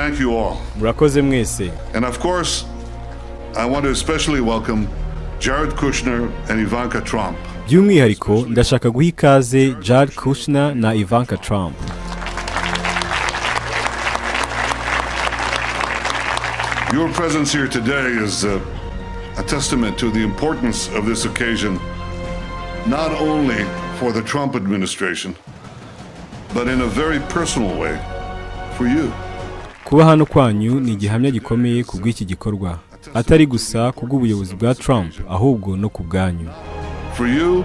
Thank you all. Murakoze mwese. And of course, I want to especially welcome Jared Kushner and Ivanka Trump. By'umwihariko ndashaka guha ikaze Jared Kushner na Ivanka Trump. Your presence here today is a testament to the importance of this occasion, not only for the Trump administration, but in a very personal way for you. Kuba hano kwanyu ni igihamya gikomeye ku bw'iki gikorwa, atari gusa ku bw'ubuyobozi bwa Trump, ahubwo no ku bwanyu. For you,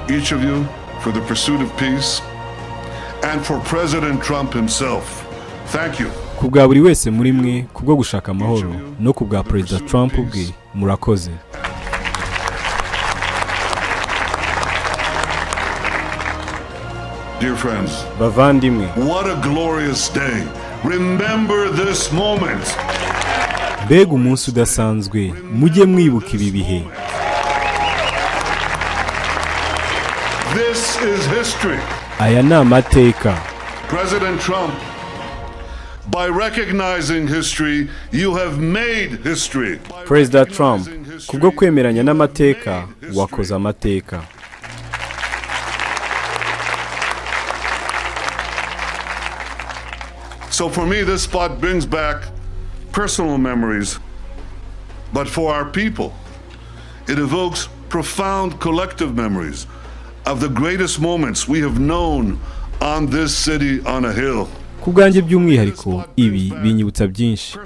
each of you, for the pursuit of peace, and for President Trump himself, thank you. Ku bwa buri wese muri mwe, ku bwo gushaka amahoro, no ku bwa Perezida Trump ubwe, murakoze. Dear friends, bavandimwe, what a glorious day. Remember this moment. Mbega umunsi udasanzwe, mujye mwibuka ibi bihe. This is history. Aya ni amateka. President Trump, by recognizing history, you have made history. Perezida Trump, kubwo kwemeranya n'amateka, wakoze amateka. So for me, this spot brings back personal memories, but for our people, it evokes profound collective memories of the greatest moments we have known on this city on a hill. Ku bwanjye by'umwihariko ibi binyibutsa byinshi,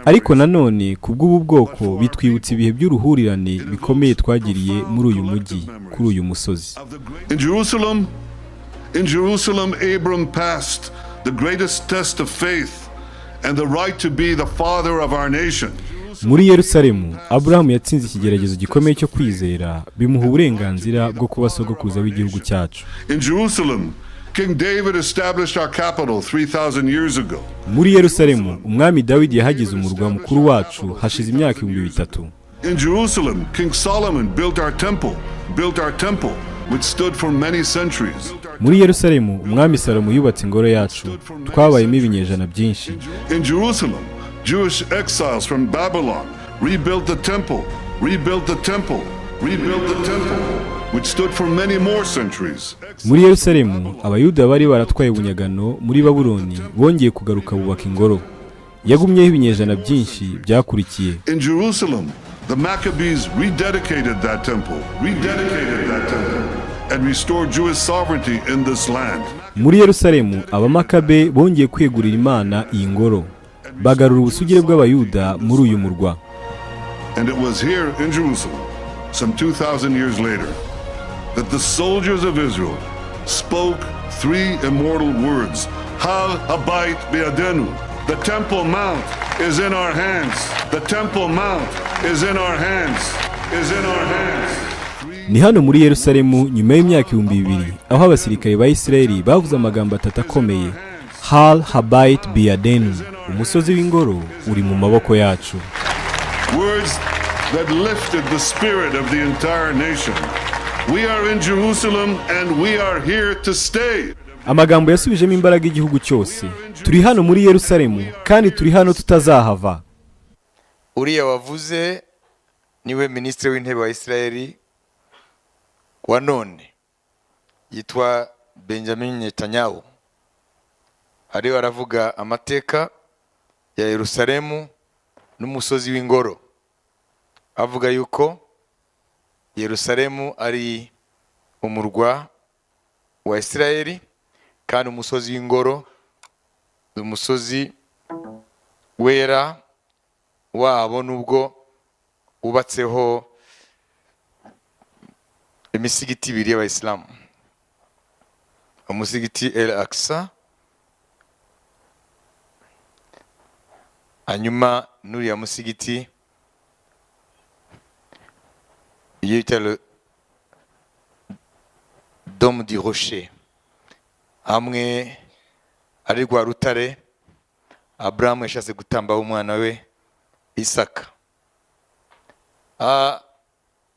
ariko nanone ku bw'ubu bwoko bitwibutsa ibihe by'uruhurirane bikomeye twagiriye muri uyu mujyi, kuri uyu musozi. In Jerusalem, Abram passed the greatest test of faith and the right to be the father of our nation. Muri Yerusalemu, Abrahamu yatsinze ikigeragezo gikomeye cyo kwizera, bimuha uburenganzira bwo kuba sogokuruza w'igihugu cyacu. In Jerusalem, King David established our capital 3,000 years ago. Muri Yerusalemu, umwami Dawidi yahagize umurwa mukuru wacu hashize imyaka 3000. In Jerusalem, King Solomon built our temple, which stood for many centuries. Muri Yerusalemu, umwami Salomo yubatse ingoro yacu, twabayemo ibinyejana byinshi. In Jerusalem, Jewish exiles from Babylon rebuilt the temple, which stood for many more centuries. Muri Yerusalemu, abayuda bari baratwaye ubunyagano muri Babuloni bongeye kugaruka bubaka ingoro. Yagumyeho ibinyejana byinshi byakurikiye. In Jerusalem, the Maccabees rededicated that temple, and restored Jewish sovereignty in this land. Muri Yerusalemu, abamakabe bongeye kwegurira Imana iyi ngoro, bagarura ubusugire bw'abayuda muri uyu murwa. And it was here in Jerusalem, some 2,000 years later, that the soldiers of Israel spoke three immortal words: Hal Habayit Be'adenu. The Temple Mount is in our hands. The Temple Mount is in our hands. Ni hano muri Yerusalemu nyuma y'imyaka 2000 aho abasirikare ba Isirayeli bavuze amagambo atatu akomeye: Hal Habayit Be'adenu. Umusozi w'ingoro uri mu maboko yacu. Words that lifted the spirit of the entire nation. We are in Jerusalem and we are here to stay. Amagambo yasubijemo imbaraga igihugu cyose. Turi hano muri Yerusalemu kandi turi hano tutazahava. Uriya wavuze niwe ministre w'intebe wa Israeli wa none, yitwa Benjamin Netanyahu. Ariwe aravuga amateka ya Yerusalemu n'umusozi w'ingoro, avuga yuko Yerusalemu ari umurwa wa Israeli kandi umusozi w'ingoro umusozi wera wabo nubwo ubatseho imisigiti ibiri y'Abayisilamu, umusigiti El Aqsa hanyuma n'uriya musigiti yita le Dôme du Rocher, hamwe ari rwa rutare Abrahamu yashatse gutambaho umwana we Isaka.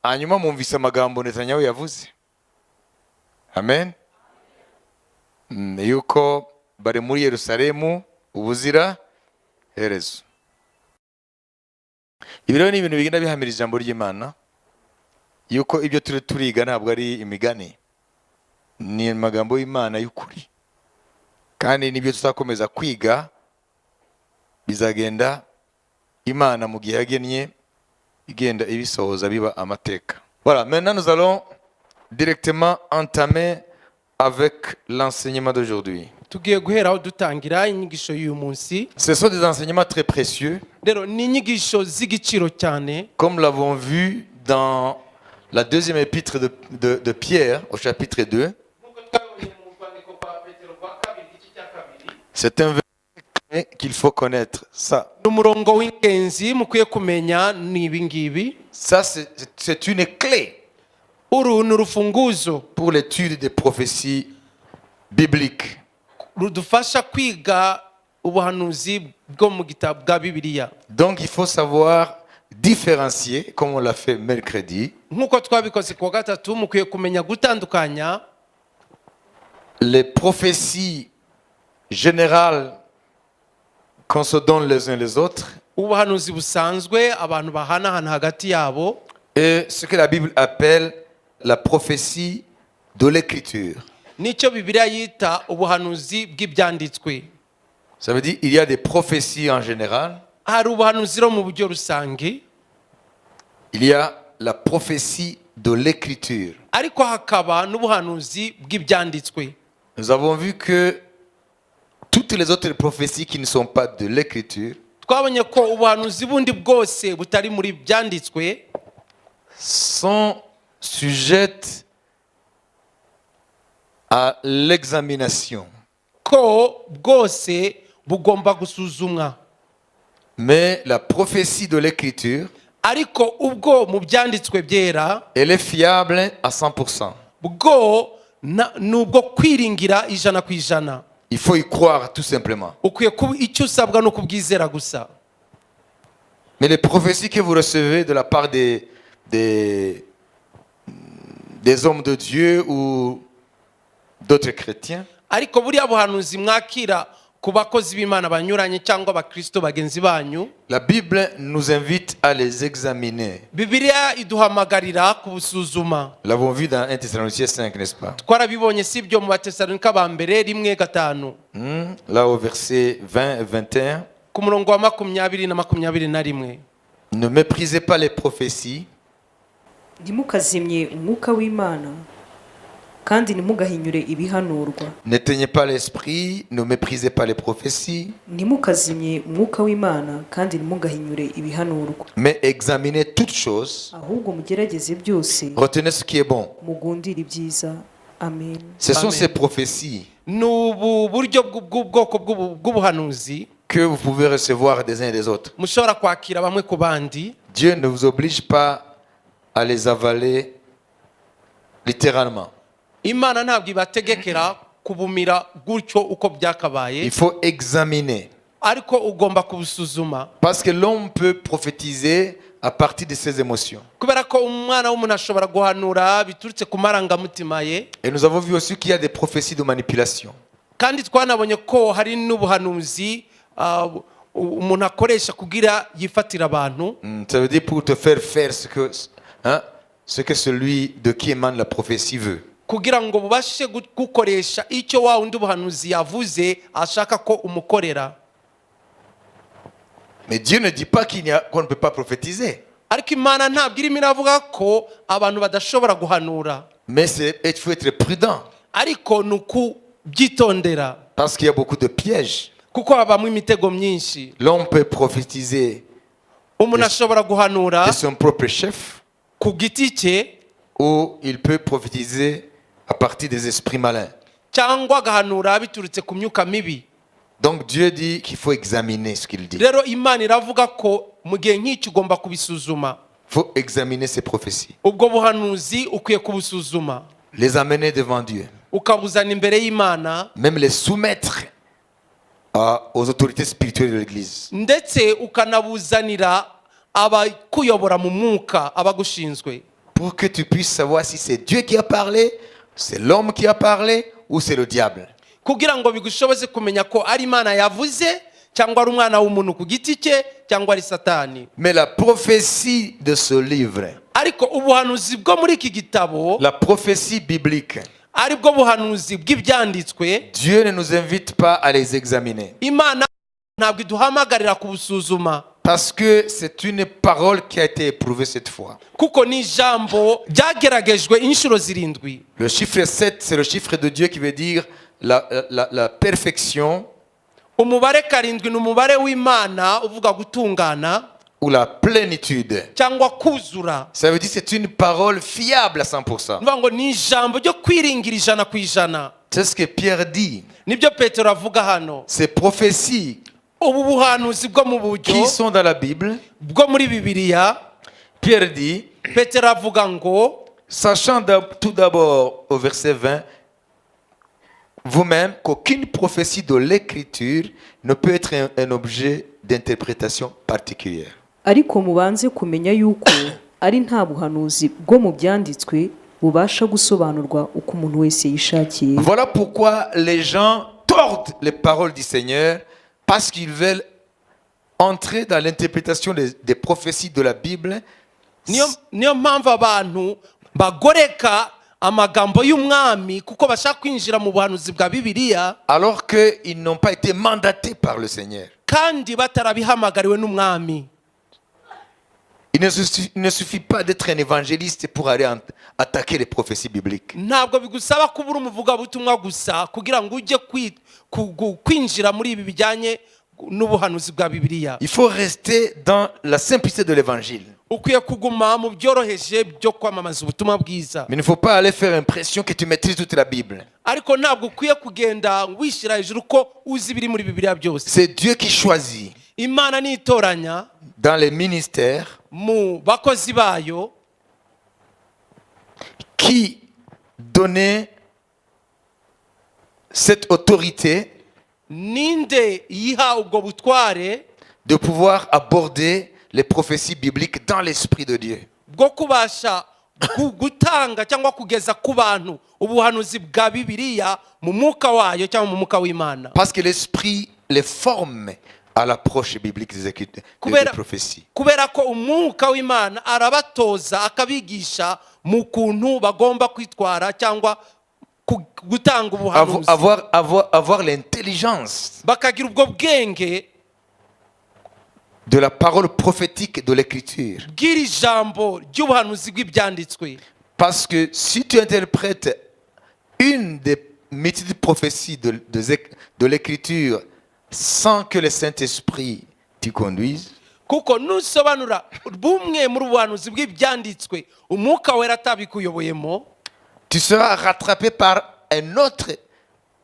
Hanyuma mumvise amagambo Netanyahu yavuze, amen, yuko bari muri Yerusalemu ubuzira herezo. Ibi rero ni ibintu bigenda bihamira ijambo ry'Imana yuko ibyo turiga ntabwo ari imigani, ni amagambo y'Imana y'ukuri, kandi nibyo tuzakomeza kwiga, bizagenda Imana mu gihe yagennye igenda ibisohoza biba amateka. Voilà, maintenant nous allons directement entamer avec l'enseignement d'aujourd'hui. tugiye guheraho dutangira inyigisho y'uyu munsi. Ce sont des enseignements très précieux, Rero ni inyigisho z'igiciro cyane, comme l'avons vu dans la deuxième épître de Pierre au chapitre 2. C'est un verset qu'il faut connaître. Ça, n'umurongo w'ingenzi mukwiye kumenya ni ibi ngibi. ça c'est une clé Uru ni urufunguzo pour l'étude des prophéties bibliques. rudufasha kwiga ubuhanuzi bwo mu gitabo bwa Bibiliya. Donc il faut savoir différencier, comme on l'a fait mercredi, Nk'uko twabikoze ku wa gatatu, mukwiye kumenya gutandukanya les prophéties générales qu'on se donne les uns les autres ubuhanuzi busanzwe abantu bahanahana hagati yabo et ce que la Bible appelle la prophétie de l'écriture. n'icyo Bibiliya yita ubuhanuzi bw'ibyanditswe. Ça veut dire il y a des prophéties en général, Hari ubuhanuzi ro mu buryo rusange, il y a la prophétie de l'écriture. ariko hakaba n'ubuhanuzi bw'ibyanditswe. Nous avons vu que toutes les autres prophéties qui ne sont pas de l'écriture Twabonye ko ubuhanuzi bundi bwose butari muri byanditswe sont sujettes à l'examination. ko bwose bugomba gusuzumwa, Mais la prophétie de l'écriture, ariko ubwo mu byanditswe byera elle est fiable à 100%. bwo nubwo kwiringira ijana ku ijana. Il faut y croire tout simplement. Ukwiye kuba icyo usabwa no kubwizera gusa. Mais les prophéties que vous recevez de la part des hommes de Dieu ou d'autres chrétiens, Ariko buriya buhanuzi mwakira ku bakozi b'Imana banyuranye cyangwa abakristo bagenzi banyu, la Bible nous invite à les examiner. Bibiliya iduhamagarira kubusuzuma. Nous l'avons vu dans 1 Thessaloniciens 5, n'est-ce pas? Twarabibonye si ibyo mu Batesalonika ba mbere 1:5 Là au verset 20 et 21, ku murongo wa 20 na 21. ne méprisez pas les prophéties, ntimukazimye umwuka w'Imana kandi ntimugahinyure ibihanurwa. n'éteignez pas l'esprit, ne méprisez pas les prophéties, Ntimukazimye umwuka w'Imana kandi ntimugahinyure ibihanurwa, mais examinez toutes choses, ahubwo mugerageze byose retenez ce qui est bon. mugundire ibyiza. Amen. Ce sont Amen. ces prophéties Nubu buryo bw'ubwoko bw'ubuhanuzi que vous pouvez recevoir des uns et des autres. mushobora kwakira bamwe ku bandi. Dieu ne vous oblige pas à les avaler littéralement. Imana ntabwo ibategekera kubumira gutyo uko byakabaye, Il faut examiner. ariko ugomba kubusuzuma, Parce que l'homme peut prophétiser à partir de ses émotions. kubera ko umwana w'umuntu ashobora guhanura biturutse ku marangamutima ye. Et nous avons vu aussi qu'il y a des prophéties de manipulation. Kandi twanabonye ko hari n'ubuhanuzi umuntu akoresha kugira yifatira abantu. Ça veut dire pour te faire faire ce que celui de qui émane la prophétie veut. Kugira ngo bubashe gukoresha icyo wa undi buhanuzi yavuze ashaka ko umukorera. Mais Dieu ne dit pas qu'on ne peut pas prophétiser. Ariko Imana ntabwo irimo iravuga ko abantu badashobora guhanura, Mais il faut être prudent. ariko ni ukubyitondera Parce qu'il y a beaucoup de pièges. kuko habamo imitego myinshi. L'homme peut prophétiser Umuntu ashobora guhanura de son propre chef, ku giti cye, ou il peut prophétiser à partir des esprits malins. cyangwa agahanura biturutse ku myuka mibi. Donc Dieu dit qu'il faut examiner ce qu'il dit. Rero Imana iravuga ko mu gihe nk'iki ugomba kubisuzuma. Il faut examiner ces prophéties. Ubwo buhanuzi ukwiye kubusuzuma, Les amener devant Dieu. ukabuzana imbere y'Imana, Même les soumettre aux autorités spirituelles de l'Église. ndetse ukanabuzanira abakuyobora mu mwuka, abagushinzwe, Pour que tu puisses savoir si c'est Dieu qui a parlé, c'est l'homme qui a parlé, ou c'est le diable. kugira ngo bigushoboze kumenya ko ari Imana yavuze cyangwa ari umwana w'umuntu ku giti cye cyangwa ari satani. Mais la prophétie de ce livre, Ariko ubuhanuzi bwo muri iki gitabo la prophétie biblique, aribwo buhanuzi bw'ibyanditswe, Dieu ne nous invite pas à les examiner. Imana ntabwo iduhamagarira kubusuzuma, Parce que c'est une parole qui a été éprouvée cette fois. kuko ni ijambo ryageragejwe inshuro zirindwi. Le chiffre 7, c'est le chiffre de Dieu qui veut dire la perfection Umubare karindwi ni umubare w'Imana uvuga gutungana ou la plénitude. cyangwa kuzura. Ça veut dire que c'est une parole fiable à 100%. Nuvuga ngo ni ijambo ryo kwiringira ijana ku ijana. C'est ce que Pierre dit. Nibyo Petero avuga hano. Ces prophéties Ubu buhanuzi bwo mu buryo qui sont dans la Bible, bwo muri Bibiliya, Pierre dit, Petero avuga ngo, sachant tout d'abord au verset 20, vous-même qu'aucune prophétie de l'Écriture ne peut être un objet d'interprétation particulière. ariko mubanze kumenya yuko ari nta buhanuzi bwo mu byanditswe bubasha gusobanurwa uko umuntu wese yishakiye. Voilà pourquoi les gens tordent les paroles du Seigneur, parce qu'ils veulent entrer dans l'interprétation des prophéties de la Bible niyo mpamvu abantu bagoreka amagambo y'umwami kuko bashaka kwinjira mu buhanuzi bwa Bibiliya, alors qu'ils n'ont pas été mandatés par le Seigneur. kandi batarabihamagariwe n'umwami. Il ne suffit pas d'être un évangéliste pour aller attaquer les prophéties bibliques. Ntabwo bigusaba kuba uri umuvugabutumwa gusa kugira ngo ujye kwinjira muri ibi bijyanye n'ubuhanuzi bwa Bibiliya. Il faut rester dans la simplicité de l'évangile. Ukwiye kuguma mu byoroheje byo kwamamaza ubutumwa bwiza. Mais il ne faut pas aller faire impression que tu maîtrises toute la Bible. Ariko ntabwo ukwiye kugenda wishyira hejuru ko uzi ibiri muri Bibiliya byose. C'est Dieu qui choisit Imana nitoranya dans les ministères mu bakozi bayo qui donnait cette autorité ninde yiha ubwo butware de pouvoir aborder les prophéties bibliques dans l'esprit de Dieu. bwo kubasha gutanga cyangwa kugeza ku bantu ubuhanuzi bwa Bibiliya mu mwuka wayo cyangwa mu mwuka w'Imana. Parce que l'esprit les forme à l'approche biblique des prophéties. Kubera ko umwuka w'Imana arabatoza akabigisha mu kuntu bagomba kwitwara cyangwa gutanga ubuhanuzi. Avoir l'intelligence Bakagira ubwo bwenge de la parole prophétique de l'écriture. bw'iri jambo ry'ubuhanuzi bw'ibyanditswe. Parce que si tu interprètes une des multitudes de prophéties de l'écriture sans que le Saint-Esprit t'y conduise, kuko nusobanura bumwe muri ubuhanuzi bw'ibyanditswe umwuka wera atabikuyoboyemo, tu seras rattrapé par un autre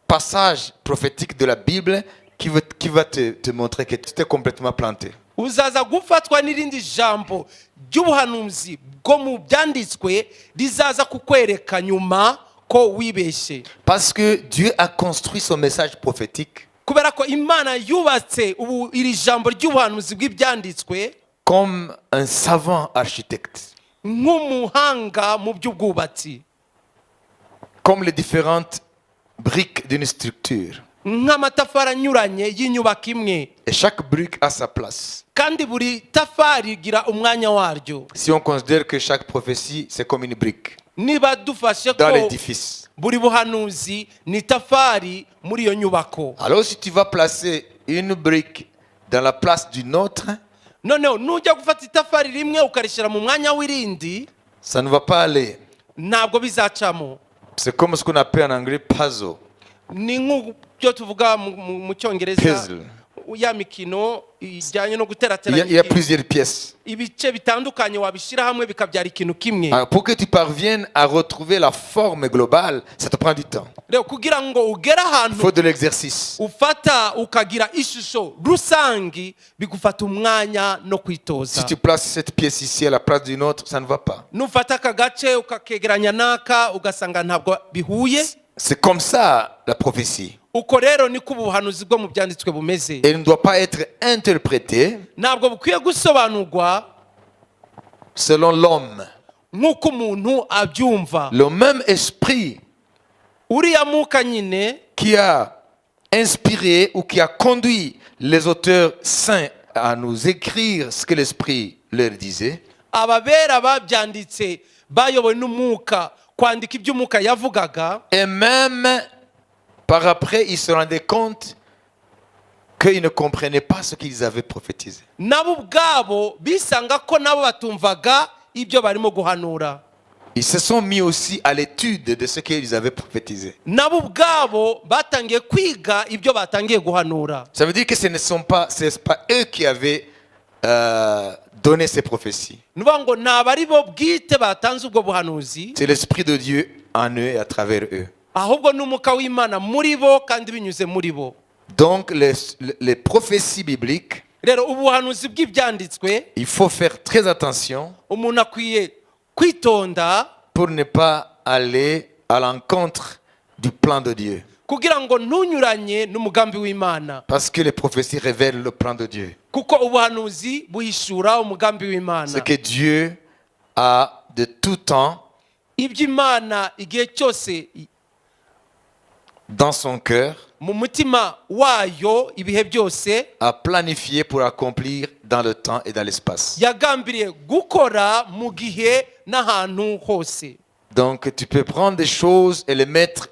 passage prophétique de la Bible qui va te montrer que tu t'es complètement planté. uzaza gufatwa n'irindi jambo ry'ubuhanuzi bwo mu byanditswe rizaza kukwereka nyuma ko wibeshye. Parce que Dieu a construit son message prophétique Kubera ko Imana yubatse iri jambo ry'ubuhanuzi bw'ibyanditswe comme un savant architecte, nk'umuhanga mu by'ubwubatsi, comme les différentes briques d'une structure. nk'amatafari anyuranye y'inyubako imwe, Et chaque brique a sa place. kandi buri tafari rigira umwanya waryo. Si on considère que chaque prophétie, c'est comme une brique Niba dufashe dans ko l'édifice. buri buhanuzi ni tafari muri iyo nyubako, Alors si tu vas placer une brique dans la place d'une autre, noneho nujya gufata itafari rimwe ukarishyira mu mwanya w'irindi, ça ne va pas aller. ntabwo bizacamo. C'est comme ce qu'on appelle en anglais puzzle. Ni nk'ibyo tuvuga mu cyongereza Puzzle. ya mikino ijyanye no Il guterateranya y a plusieurs pièces. ibice bitandukanye wabishyira hamwe bikabyara ikintu kimwe. Alors, pour que tu parviennes à retrouver la forme globale, ça te prend du temps. Rero kugira ngo ugere Il ahantu faut de l'exercice. ufata ukagira ishusho rusangi bigufata umwanya no kwitoza. Si tu places cette pièce ici à la place d'une autre, ça ne va pas. Nufata aka gace ukakegeranya n'aka ugasanga ntabwo bihuye. C'est comme ça la prophétie. Uko rero niko ubuhanuzi bwo mu byanditswe bumeze. Elle ne doit pas être interprétée Ntabwo bukwiye gusobanurwa selon l'homme. nk'uko umuntu abyumva. Le même esprit Uriya mwuka nyine qui a inspiré ou qui a conduit les auteurs saints à nous écrire ce que l'Esprit leur disait, ababera babyanditse bayobowe n'umwuka kwandika ibyo umwuka yavugaga, et même par après, ils se rendaient compte qu'ils ne comprenaient pas ce qu'ils avaient prophétisé. nabo ubwabo bisanga ko nabo batumvaga ibyo barimo guhanura. Ils se sont mis aussi à l'étude de ce qu'ils avaient prophétisé. Nabo ubwabo batangiye kwiga ibyo batangiye guhanura. Ça veut dire que ce n'est pas eux qui avaient donné ces prophéties. nuvuga ngo ntabwo ari bo bwite batanze ubwo buhanuzi, C'est l'Esprit de Dieu en eux et à travers eux. ahubwo n'umwuka w'Imana muri bo kandi binyuze muri bo. Donc les prophéties bibliques, Rero ubuhanuzi bw'ibyanditswe il faut faire très attention umuntu akwiye kwitonda pour ne pas aller à l'encontre du plan de Dieu. kugira ngo ntunyuranye n'umugambi w'Imana, Parce que les prophéties révèlent le plan de Dieu. kuko ubuhanuzi buhishura umugambi Ce w'Imana. que Dieu a de tout temps iby'Imana igihe cyose dans son cœur, mu mutima wayo ibihe byose a planifié pour accomplir dans le temps et dans l'espace. yagambiriye gukora mu gihe n'ahantu hose. Donc tu peux prendre des choses et les mettre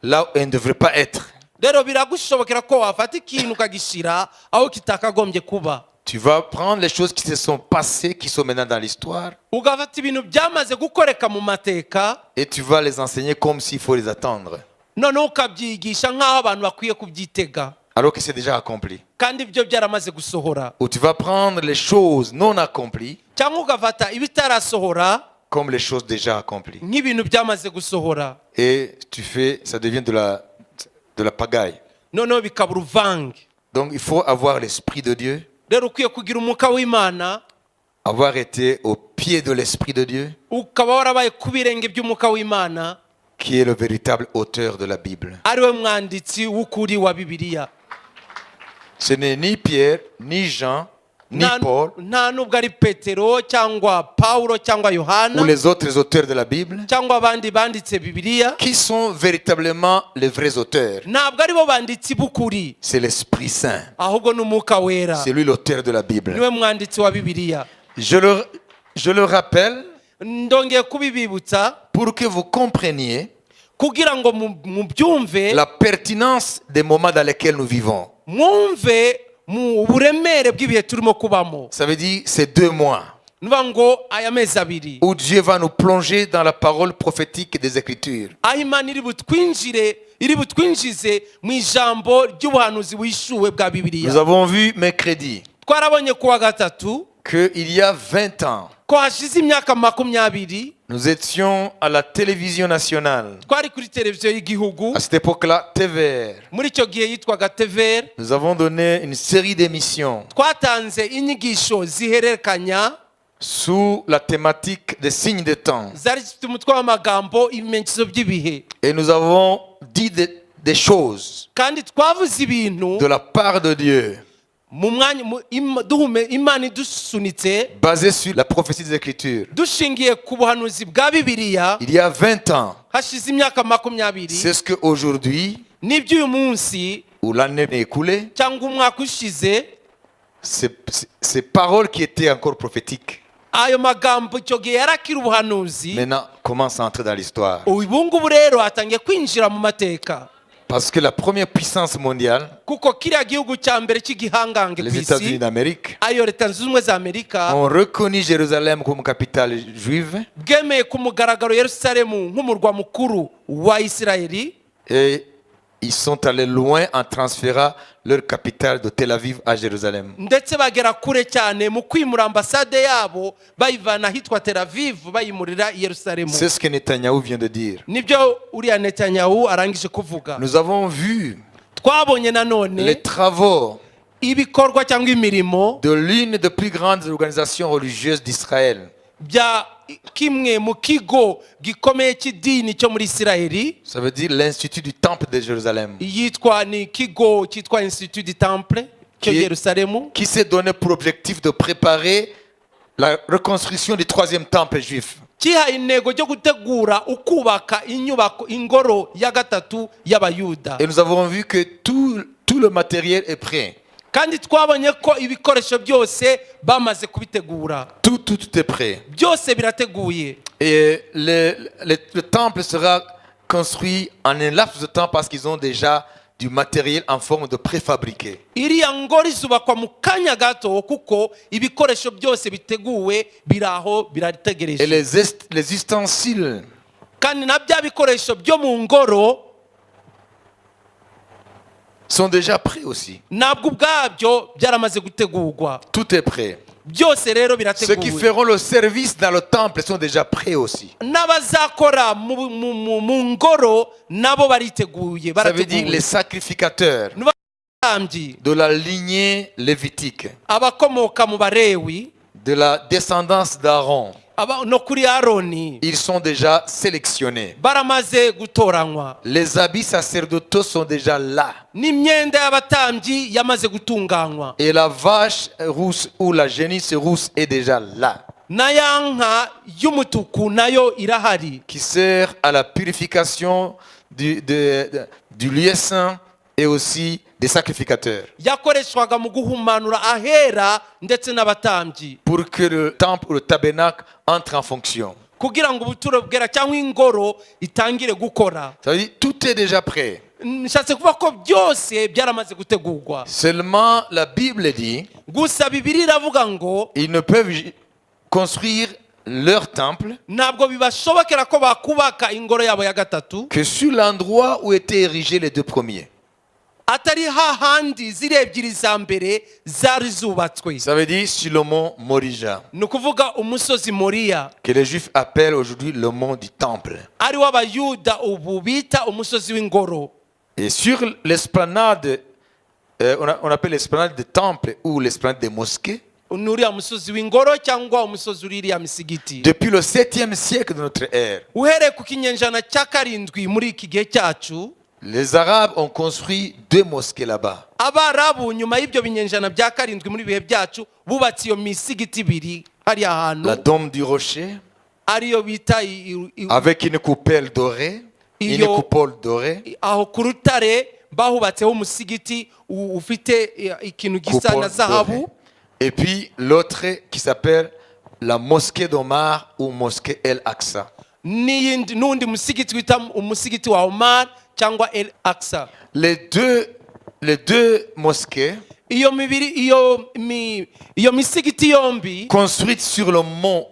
là où elles ne devraient pas être. Rero biragushobokera ko wafata ikintu ukagishyira aho kitakagombye kuba. Tu vas prendre les choses qui se sont passées, qui sont maintenant dans l'histoire, ugafata ibintu byamaze gukoreka mu mateka et tu vas les enseigner comme s'il faut les attendre, noneho ukabyigisha nk'aho abantu bakwiye kubyitega alors que c'est déjà accompli. kandi ibyo byaramaze gusohora. Ou tu vas prendre les choses non accomplies cyangwa ugafata ibitarasohora comme les choses déjà accomplies. nk'ibintu byamaze gusohora, Et ça devient de la pagaille. noneho bikaba uruvange. Donc il faut avoir l'Esprit de Dieu, Rero ukwiye kugira umwuka w'Imana, avoir été au pied de l'Esprit de Dieu, ukaba warabaye ku birenge by'umwuka w'Imana, qui est le véritable auteur de la Bible. ari we mwanditsi w'ukuri wa Bibiliya. Ce n'est ni Pierre, ni Jean, ni Paul, nta nubwo ari Petero cyangwa Pawulo cyangwa ou Yohana les autres auteurs de la Bible cyangwa abandi banditse Bibiliya, qui sont véritablement les vrais auteurs. ntabwo ari bo banditsi b'ukuri, C'est l'Esprit Saint. ahubwo ni umwuka wera, C'est lui l'auteur de la Bible. niwe mwanditsi wa Bibiliya. Je le rappelle ndongeye kubibibutsa pour que vous compreniez kugira ngo mubyumve, la pertinence des moments dans lesquels nous vivons. mwumve mu buremere bw'ibihe turimo kubamo. Ça veut dire ces 2 mois nuvuga ngo aya mezi abiri où Dieu va nous plonger dans la parole prophétique des Écritures. aho Imana iri butwinjize mu ijambo ry'ubuhanuzi wishuwe bwa Nous Bibiliya. avons vu mercredi Twarabonye kuwa gatatu qu'il y a 20 ans, ko hashize imyaka 20 nous étions à la télévision nationale. twari kuri televiziyo y'igihugu, À cette époque-là, TVR. muri icyo gihe yitwaga TVR. Nous avons donné une série d'émissions twatanze inyigisho zihererekanya sous la thématique des signes des temps. zari zifite umutwe w'amagambo ibimenyetso by'ibihe, Et nous avons dit des choses kandi twavuze ibintu de la part de Dieu mu mwanya Imana idusunitse basées sur la prophétie des Écritures. dushingiye ku buhanuzi bwa Bibiliya Il y a 20 ans, hashize imyaka 20. c'est ce qu'aujourd'hui, n'iby'uyu munsi ou l'année écoulée, cyangwa umwaka ushize, ces paroles qui étaient encore prophétiques, ayo magambo icyo gihe yarakira ubuhanuzi, maintenant commencent à entrer dans l'histoire. ubu ngubu rero atangiye kwinjira mu mateka. Parce que la première puissance mondiale, kuko kiriya gihugu cya mbere cy'igihangange ku les États-Unis isi, d'Amérique, ayo leta zunze ubumwe za Amerika, ont reconnu Jérusalem comme capitale juive bwemeye ku mugaragaro Yerusalemu nk'umurwa mukuru wa Isirayeli, et ils sont allés loin en transférant leur capitale de Tel Aviv à Jérusalem. ndetse bagera kure cyane mu kwimura ambasade yabo bayivana ahitwa Tel Aviv bayimurira i Yerusalemu. C'est ce que Netanyahou vient de dire. nibyo uriya Netanyahu arangije kuvuga. Nous avons vu twabonye nanone les travaux ibikorwa cyangwa imirimo de l'une des plus grandes organisations religieuses d'Israël. bya kimwe mu kigo gikomeye cy'idini cyo muri Isirayeli, Ça veut dire l'Institut du Temple de Jérusalem, yitwa ni ikigo cyitwa Institut du Temple cyo Qui- Yerusalemu, qui s'est donné pour objectif de préparer la reconstruction du 3e temple juif. kihaye intego ryo gutegura ukubaka inyubako ingoro ya gatatu y'abayuda. Et nous avons vu que tout le matériel est prêt. Kandi twabonye ko ibikoresho byose bamaze kubitegura. Tout est prêt. Byose birateguye. Et le temple sera construit en un laps de temps parce qu'ils ont déjà du matériel en forme de préfabriqué. Iriya ngoro izubakwa mu kanya gato kuko ibikoresho byose biteguwe biraho Et birategereje. les ustensiles Kandi na bya bikoresho byo mu ngoro sont déjà prêts aussi. nabwo ubwabyo byaramaze gutegurwa. Tout est prêt. Byose rero Ceux qui birateguwe. feront le service dans le temple sont déjà prêts aussi. N'abazakora mu ngoro nabo bariteguye, Ça veut dire les barateguye. sacrificateurs N'abatambyi de la lignée lévitique, abakomoka mu Barewi de la descendance d'Aaron, no kuri Aroni ils sont déjà sélectionnés. baramaze gutoranywa. Les habits sacerdotaux sont déjà là. N'imyenda y'abatambyi yamaze gutunganywa. Et la vache rousse ou la génisse rousse est déjà là, Na ya nka y'umutuku nayo irahari, qui sert à la purification du lieu saint et aussi des sacrificateurs, yakoreshwaga mu guhumanura ahera ndetse n'abatambyi, pour que le temple ou le tabernacle entre en fonction. kugira ngo ubuturo bwera cyangwa ingoro itangire gukora. Ça veut dire tout est déjà prêt. Nshatse kuvuga ko byose byaramaze gutegurwa. Seulement la Bible dit Gusa Bibiliya iravuga ngo ils ne peuvent construire leur temple ntabwo bibashobokera ko bakubaka ingoro yabo ya gatatu que sur l'endroit où étaient érigés les deux premiers. atari hahandi ziri ebyiri za mbere zari zubatswe. Ça veut dire sur le mont Morija, Ni ukuvuga umusozi Moriya que les Juifs appellent aujourd'hui le mont du temple. ari wo abayuda ubu bita umusozi w'ingoro. Et sur l'esplanade, on appelle l'esplanade des temples ou l'esplanade des mosquées, Ni uriya musozi w'ingoro cyangwa umusozi uri iriya misigiti. depuis le 7e siècle de notre ère, Uhereye ku kinyejana cya karindwi muri iki gihe cyacu, les Arabes ont construit 2 mosquées là-bas. Abarabu nyuma y'ibyo binyejana bya karindwi muri bihe byacu bubatse iyo misigiti ibiri hariya La hantu Dôme du Rocher, ariyo bita avec une coupole dorée, une coupole dorée, aho ku rutare bahubatseho umusigiti ufite ikintu gisa coupole na zahabu. dorée. Et puis l'autre qui s'appelle la mosquée d'Omar ou mosquée El Aqsa. N'undi musigiti wita umusigiti wa Omar cyangwa El Aqsa. Les deux mosquées Iyo misigiti yombi construites sur le mont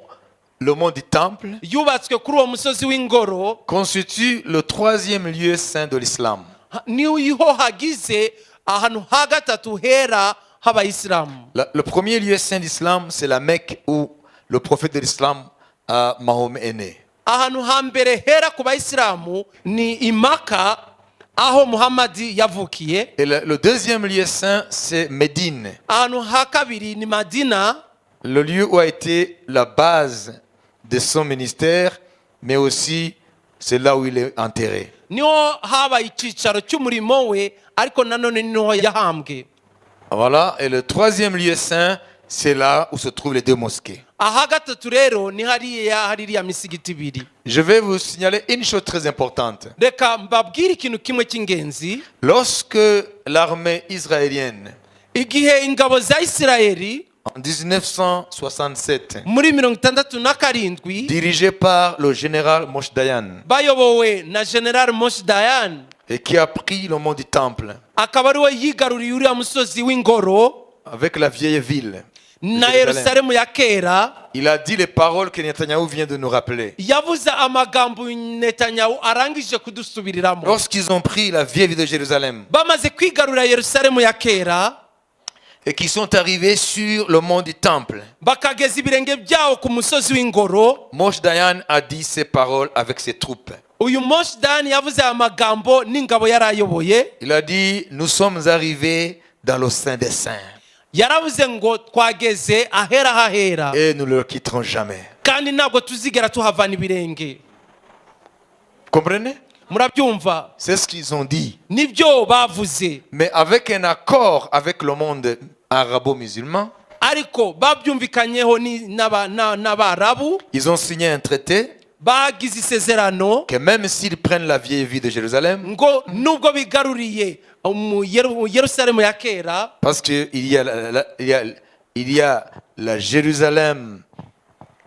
du temple yubatswe kuri uwo musozi w'ingoro constituent le 3e lieu saint de l'islam. niho hagize ahantu ha gatatu hera h'abayisilamu. Le premier lieu saint d'islam, c'est la Mecque où le prophète de l'islam, Mahomet, est né. Ahantu hambere hera ku bayisilamu ni Imaka aho Muhammadi yavukiye. Et le deuxième lieu saint, c'est Médine, Ahantu ha kabiri ni Madina, le lieu où a été la base de son ministère, mais aussi c'est là où il est enterré. niho habaye icyicaro cy'umurimo we ariko nanone niho yahambwe. Voilà, et le 3e lieu saint, c'est là où se trouvent les 2 mosquées. Aha gatatu rero ni hariya haririya misigiti ibiri. Je vais vous signaler une chose très importante. Reka mbabwire ikintu kimwe cy'ingenzi. Lorsque l'armée israélienne, Igihe ingabo za Isirayeli en 1967, muri 67 dirigée par le général Moshe Dayan, bayobowe na General Moshe Dayan, et qui a pris le mont du temple akaba ari we yigaruriye uriya musozi w'ingoro avec la vieille ville, na Jérusalem. Yerusalemu ya kera, il a dit les paroles que Netanyahu vient de nous rappeler. yavuze amagambo Netanyahu arangije kudusubiriramo. Lorsqu'ils ont pris la vieille ville de Jérusalem Bamaze kwigarurira Yerusalemu ya kera et qu'ils sont arrivés sur le mont du temple, bakageza ibirenge byawo ku musozi w'ingoro, Moshe Dayan a dit ces paroles avec ses troupes. uyu Moshe Dayan yavuze aya magambo n'ingabo yari ayoboye. Il a dit, nous sommes arrivés dans le Saint des Saints Yaravuze ngo twageze ahera hahera et nous ne le quitterons jamais. kandi ntabwo tuzigera tuhavana ibirenge. Comprenez? Murabyumva? C'est ce qu'ils ont dit. Nibyo bavuze, Mais avec un accord avec le monde arabo-musulman, ariko babyumvikanyeho n'abarabu Ils ont signé un traité bagize isezerano que même s'ils prennent la vieille ville de Jérusalem, ngo nubwo bigaruriye Yerusalemu ya kera, parce qu'il y a la Jérusalem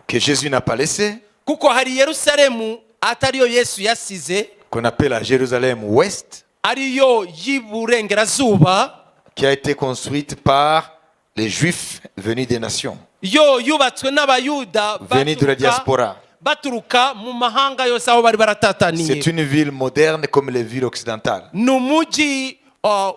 que Jésus n'a pas laissée, kuko hari Yerusalemu atariyo Yesu yasize, qu'on appelle la Jérusalem Ouest, ariyo y'iburengerazuba, qui a été construite par les Juifs venus des nations, yo yubatswe n'abayuda venus de la diaspora. baturuka mu mahanga yose aho bari baratataniye. C'est une ville moderne comme les villes occidentales. Ni umujyi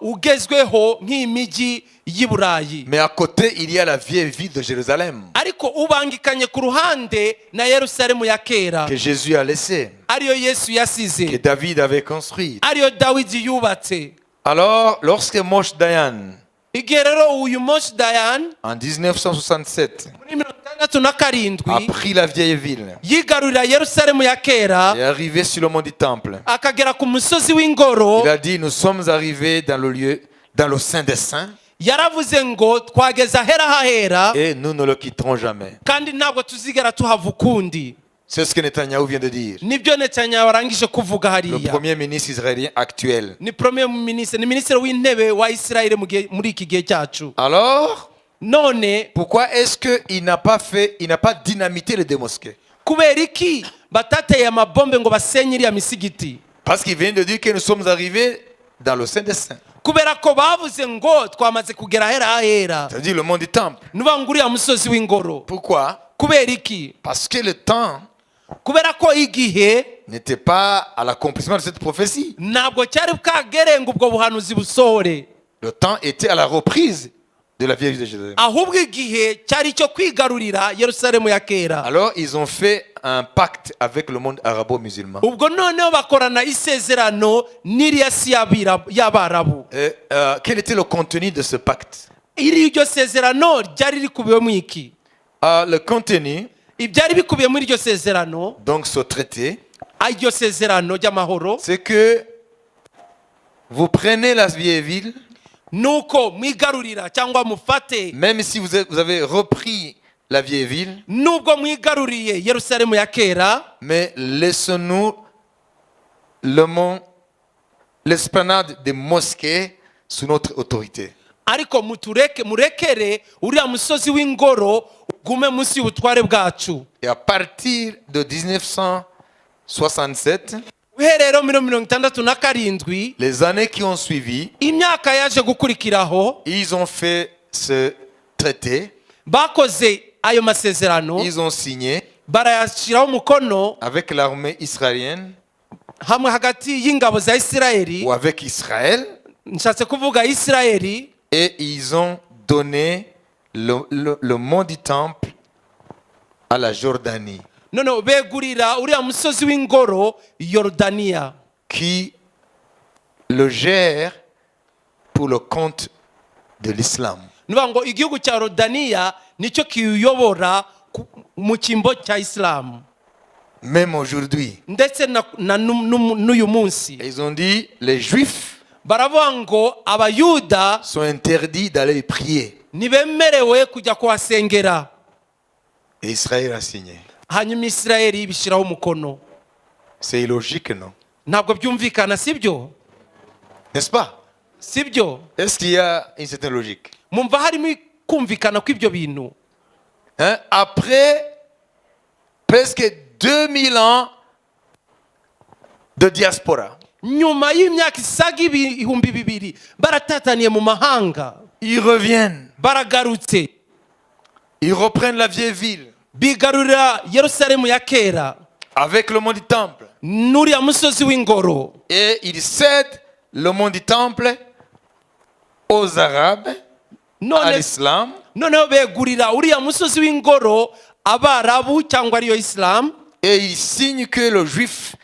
ugezweho nk'imijyi y'i Burayi, Mais à côté, il y a la vieille ville de Jérusalem ariko ubangikanye ku ruhande na Yerusalemu ya kera, que Jésus a laissée, ariyo Yesu que yasize, David avait construite. ariyo Dawidi yubatse. Alors, lorsque Moshe Dayan, Igihe rero uyu Moshe Dayan en 1967, muri 1967 a pris la vieille ville yigarurira Yerusalemu ya kera, et est arrivé sur le mont du Temple, akagera ku musozi w'ingoro, il a dit, nous sommes arrivés dans le lieu, dans le Saint des Saints, yaravuze ngo twageze ahera hahera et nous ne le quitterons jamais. kandi ntabwo tuzigera tuhava ukundi. C'est ce que Netanyahu vient de dire. Nibyo Netanyahu arangije kuvuga Le hariya. premier ministre israélien actuel. Ni premier ministre, ni minisitiri w'intebe wa Israel muri iki gihe cyacu. Alors, None pourquoi est-ce qu'il n'a pas dynamité les deux mosquées? kubera iki batateye amabombe ngo basenye iriya misigiti? Parce qu'il vient de dire que nous sommes arrivés dans le Saint des Saints. Kubera ko bavuze ngo twamaze kugera ahera hahera, C'est-à-dire le mont du Temple. nuvuga ngo uriya musozi w'ingoro. Pourquoi? Kubera iki? Parce que le temps Kubera ko igihe n'était pas à l'accomplissement de cette prophétie. ntabwo cyari bwagere ngo ubwo buhanuzi busohore, Le temps était à la reprise de la vieille ville de Jérusalem. ahubwo igihe cyari cyo kwigarurira Yerusalemu ya kera. Alors, ils ont fait un pacte avec le monde arabo-musulman. Ubwo noneho bakorana isezerano n'iriya si y'abarabu. Quel était le contenu de ce pacte? Iryo sezerano ryari rikubiwemo iki? Le contenu, Ibyari bikubiye muri iryo sezerano, donc ce traité, iryo sezerano ry'amahoro, c'est que vous prenez la vieille ville, nuko mwigarurira cyangwa mufate, même si vous avez repris la vieille ville, nubwo mwigaruriye Yerusalemu ya kera, mais laissez-nous l'esplanade des mosquées sous notre autorité. ariko murekere uriya musozi w'ingoro ugume munsi y'ubutware bwacu. Et à partir de 1967, Uherero 1967, les années qui ont suivi, imyaka yaje gukurikiraho, ils ont fait ce traité, bakoze ayo masezerano, ils ont signé barayashyiraho umukono avec l'armée israélienne hamwe hagati y'ingabo za Isirayeli, ou avec Israël, nshatse kuvuga Isirayeli, et ils ont donné le mont du Temple à la Jordanie, none begurira uriya musozi w'ingoro Yorodaniya, qui le gère pour le compte de l'islam. nuvuga ngo igihugu cya Yorodaniya nicyo kiyobora mu cyimbo cya Isilamu. Même aujourd'hui. Ndetse n'uyu munsi Et ils ont dit, les Juifs baravuga ngo abayuda sont interdits d'aller prier. ntibemerewe kujya kuhasengera. Et Israël a signé. Hanyuma Isirayeli ibishyiraho umukono. C'est illogique, non? Ntabwo byumvikana, sibyo? N'est-ce pas? Sibyo? Est-ce qu'il y a une certaine logique? Mumva harimo kumvikana kw'ibyo bintu. Hein? Après presque 2000 ans de diaspora, Nyuma y'imyaka isaga ibihumbi bibiri baratataniye mu mahanga, ils reviennent. baragarutse, Ils reprennent la vieille ville bigarurira Yerusalemu ya kera avec le mont du Temple. n'uriya musozi w'ingoro, Et ils cèdent le mont du Temple aux Arabes, à none l'islam, noneho begurira uriya musozi w'ingoro abarabu cyangwa ariyo Islam, et ils signent que le juif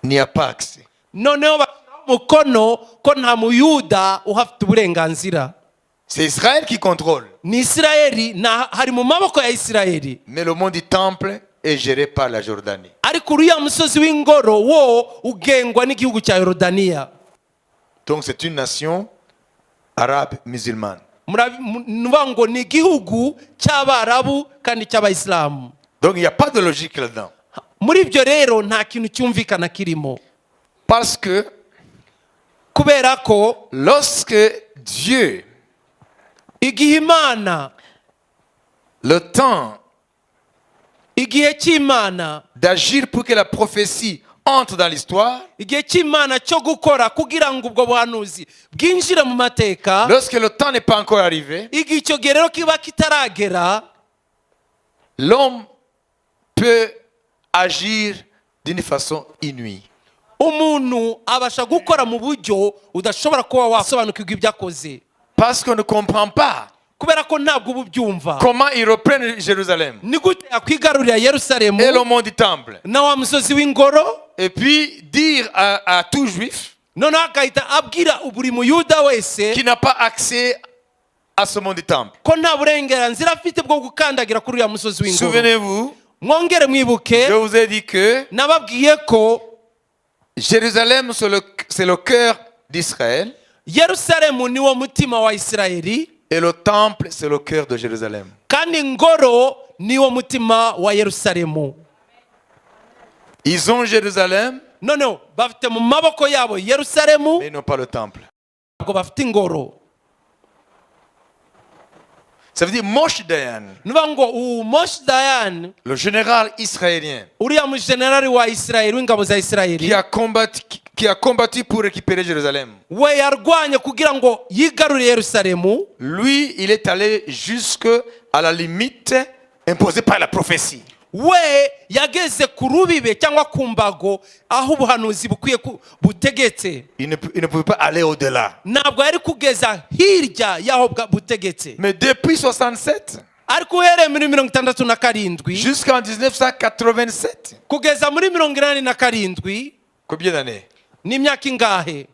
n'y a pas accès. noneho bashyiraho umukono ko nta muyuda uhafite uburenganzira. C'est Israël qui contrôle. Ni Isirayeli, hari mu maboko ya Isirayeli, Mais le mont du Temple est géré par la Jordanie. ariko uriya musozi w'ingoro wo ugengwa n'igihugu cya Yorodaniya. Donc c'est une nation arabe musulmane. nuvuga ngo ni igihugu cy'abarabu kandi cy'abayisilamu. Donc il n'y a pas de logique là-dedans. Muri ibyo rero nta kintu cyumvikana kirimo, Parce que kubera ko lorsque Dieu, igihe Imana, le temps igihe cy'Imana, d'agir pour que la prophétie entre dans l'histoire, igihe cy'Imana cyo gukora kugira ngo ubwo buhanuzi bwinjire mu mateka, lorsque le temps n'est pas encore arrivé, igihe icyo gihe rero kiba kitaragera, l'homme peut agir d'une façon inouïe. umuntu abasha gukora mu buryo udashobora kuba wasobanukirwa ibyo akoze, Parce qu'on ne comprend pas kubera ko ntabwo uba ubyumva. comment ils reprennent Jérusalem Ni gute yakwigarurira Yerusalemu et le mont du temple. na wa musozi w'ingoro, Et puis dire à tout juif noneho agahita abwira buri muyuda wese qui n'a pas accès à ce mont du temple. ko nta burenganzira afite bwo gukandagira kuri uriya musozi w'ingoro. Souvenez-vous, Mwongere mwibuke, je vous ai dit que nababwiye ko Jérusalem, c'est le cœur d'Israël Yerusalemu niwo mutima wa Isirayeli et le temple, c'est le cœur de Jérusalem. kandi ingoro niwo mutima wa Yerusalemu. Ils ont Jérusalem, Noneho bafite mu maboko yabo Yerusalemu, mais ils n'ont pas le temple. ntabwo bafite ingoro. Ça veut dire Moshe Dayan, Nuvuga ngo uwo Moshe Dayan, le général israélien, uriya mujenerali wa Isirayeli w'ingabo za Isirayeli, qui a combattu pour récupérer Jérusalem. we yarwanye kugira ngo yigarurire Yerusalemu. Lui, il est allé jusqu'à la limite imposée par la prophétie. We yageze ku rubibe cyangwa ku mbago aho ubuhanuzi bukwiye butegetse. Il ne pouvait pas aller au-delà. Ntabwo yari kugeza hirya y'aho butegetse. Mais depuis 67 Ariko uhereye muri 67 jusqu'en 1987, kugeza muri 87, combien d'années? ni imyaka ingahe?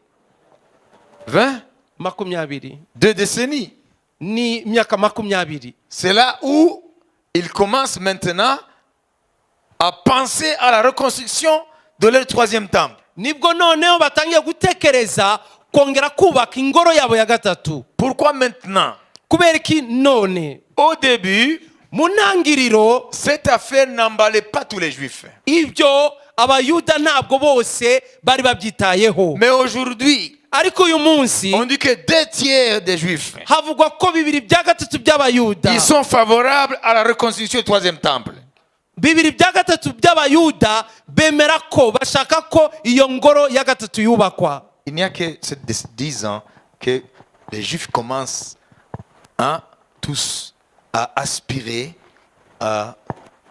20? 20. 2 décennies. Ni imyaka 20. C'est là où ils commencent maintenant à penser à la reconstruction de leur troisième temple. Nibwo noneho batangiye gutekereza kongera kubaka ingoro yabo ya gatatu. Pourquoi maintenant? Kubera ki none? Au début, Mu ntangiriro cette affaire n'emballait pas tous les juifs. ibyo abayuda ntabwo bose bari babyitayeho. Mais aujourd'hui, Ariko uyu munsi on dit que 2/3 des juifs, havugwa ko 2/3 by'abayuda, ils sont favorables à la reconstruction du troisième temple. 2/3 by'abayuda bemera ko bashaka ko iyo ngoro ya gatatu yubakwa. Il n'y a que 10 ans que les juifs commencent tous à aspirer à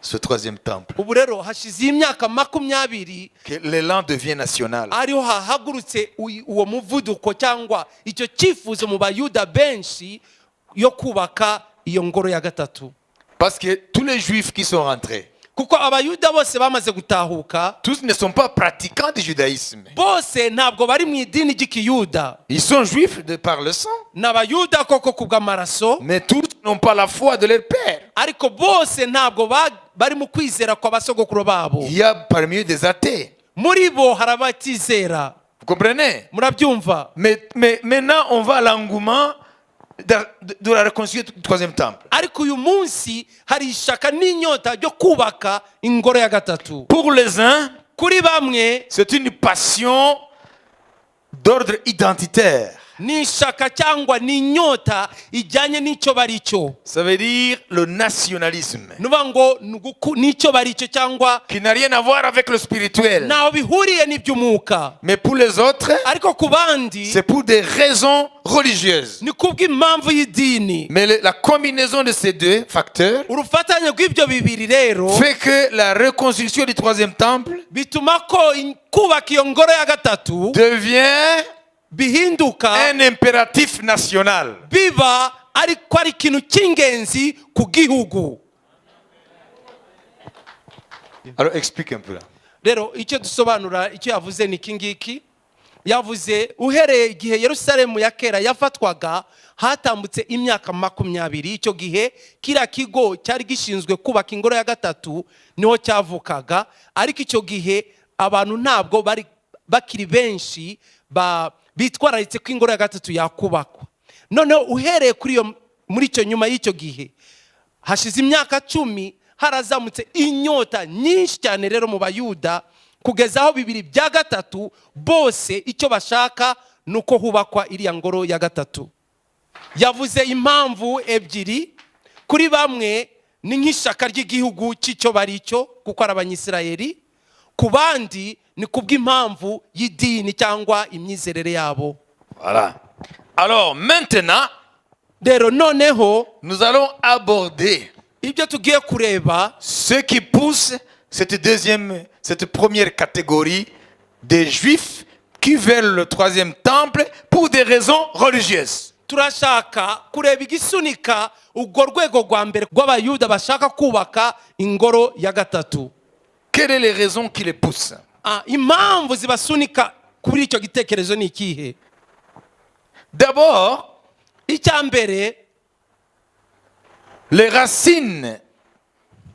ce troisième temple. Ubu rero hashize imyaka 20 Que l'élan devient national. ariho hahagurutse uwo muvuduko cyangwa icyo cyifuzo mu bayuda benshi yo kubaka iyo ngoro ya gatatu. Parce que tous les juifs qui sont rentrés, Kuko abayuda bose bamaze gutahuka, tous ne sont pas pratiquants du judaïsme. bose ntabwo bari mu idini ry'ikiyuda. Ils sont juifs de par le sang, N'abayuda koko kubw'amaraso, mais tous n'ont pas la foi de leur père. ariko bose ntabwo bari mu kwizera kwa basogokuru babo. Il y a parmi eux des athées. Muri bo hari abatizera. Vous comprenez? Murabyumva? Mais maintenant, on va à l'engouement de la reconstruction du troisième temple. Ariko uyu munsi hari ishaka n'inyota ryo kubaka ingoro ya gatatu. Pour les uns, Kuri bamwe c'est une passion d'ordre identitaire. ni ishaka cyangwa ni inyota ijyanye n'icyo bari cyo. Ça veut dire le nationalisme, Nuvuga ngo n'icyo bari cyo cyangwa qui n'a rien à voir avec le spirituel. ntaho bihuriye n'iby'umwuka. Mais pour les autres, Ariko ku bandi c'est pour des raisons religieuses. ni kubw'impamvu y'idini. Mais la combinaison de ces deux facteurs Urufatanye rw'ibyo bibiri rero fait que la reconstruction du troisième temple bituma ko kubaka iyo ngoro ya gatatu devient bihinduka un impératif national. biba ariko ari ikintu cy'ingenzi ku gihugu. Alors explique un peu là. Rero icyo dusobanura icyo yavuze ni iki ngiki. Yavuze uhereye igihe Yerusalemu ya kera yafatwaga hatambutse imyaka 20. Icyo gihe kira kigo cyari gishinzwe kubaka ingoro ya gatatu niho cyavukaga, ariko icyo gihe abantu ntabwo bari bakiri benshi bitwararitse ko ingoro ya gatatu yakubakwa. noneho uhereye muri icyo nyuma y'icyo gihe hashize imyaka 10 harazamutse inyota nyinshi cyane rero mu bayuda kugeza aho 2/3 bose icyo bashaka nuko hubakwa iriya ngoro ya gatatu. Yavuze impamvu ebyiri. Kuri bamwe ni nk'ishaka ry'igihugu cy'icyo baricyo kuko ari abanyisirayeli, ku bandi ni kubw'impamvu y'idini cyangwa imyizerere yabo. Voilà. Alors maintenant, Rero noneho nous allons aborder ibyo tugiye kureba ce qui pousse cette première catégorie des juifs qui veulent le troisième temple pour des raisons religieuses. turashaka kureba igisunika urwo rwego rwa mbere rw'abayuda bashaka kubaka ingoro ya gatatu. Quelles sont les raisons qui les poussent? Impamvu zibasunika kuri icyo gitekerezo ni ikihe? D'abord, icya mbere, les racines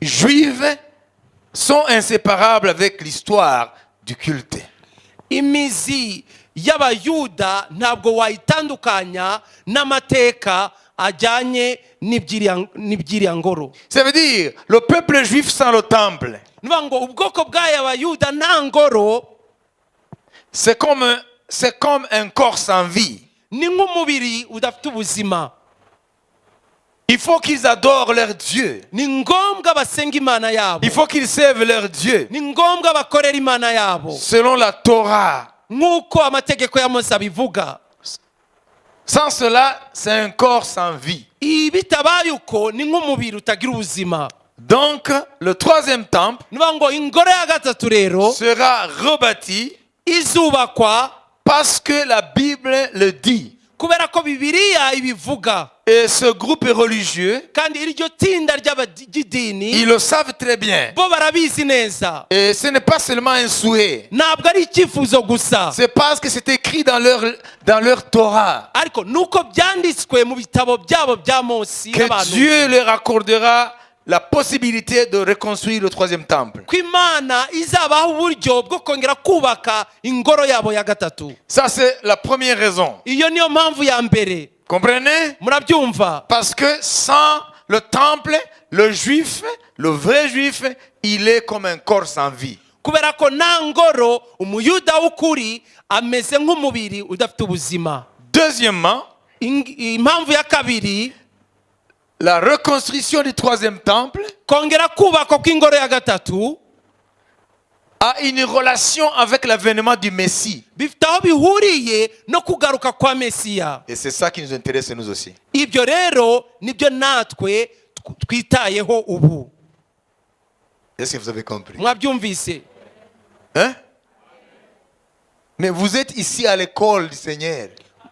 juives sont inséparables avec l'histoire du culte. imizi y'abayuda ntabwo wayitandukanya n'amateka ajyanye n'ibyiriya ngoro. Ça veut dire le peuple juif sans le temple. Nuvuga ngo ubwoko bw'aya bayuda nta ngoro C'est comme un corps sans vie. ni nk'umubiri udafite ubuzima. Il faut qu'ils adorent leur Dieu. Ni ngombwa basenga imana yabo. Il faut qu'ils servent leur Dieu Ni ngombwa bakorera imana yabo selon la Torah. nk'uko amategeko ya Mose abivuga. Sans cela, c'est un corps sans vie. Bitabaye uko ni nk'umubiri utagira ubuzima. Donc, le troisième temple Nuvuga ngo ingoro ya gatatu rero sera rebâti izubakwa parce que la Bible le dit. kubera ko Bibiliya ibivuga. Et ce groupe religieux, Kandi iryo tinda ry'idini ils le savent très bien. bo barabizi neza. Et ce n'est pas seulement un souhait. Ntabwo ari icyifuzo gusa, C'est parce que c'est écrit dans leur Torah ariko nuko byanditswe mu bitabo byabo bya Mose que y'abantu Dieu leur accordera la possibilité de reconstruire le troisième temple. ko Imana izabaho uburyo bwo kongera kubaka ingoro yabo ya gatatu. Ça, c'est la première raison. Iyo niyo mpamvu ya mbere. Comprenez? Murabyumva? Parce que sans le temple, le juif, le vrai juif, il est comme un corps sans vie. Kubera ko nta ngoro umuyuda w'ukuri ameze nk'umubiri udafite ubuzima. Deuxièmement, Impamvu ya kabiri, la reconstruction du troisième temple kongera kubakwa kw'ingoro ya gatatu a une relation avec l'avènement du Messie. bifite aho bihuriye no kugaruka kwa Mesiya. Et c'est ça qui nous intéresse nous aussi. Ibyo rero nibyo natwe twitayeho ubu. Est-ce que vous avez compris? Mwabyumvise? Hein? Mais vous êtes ici à l'école du Seigneur.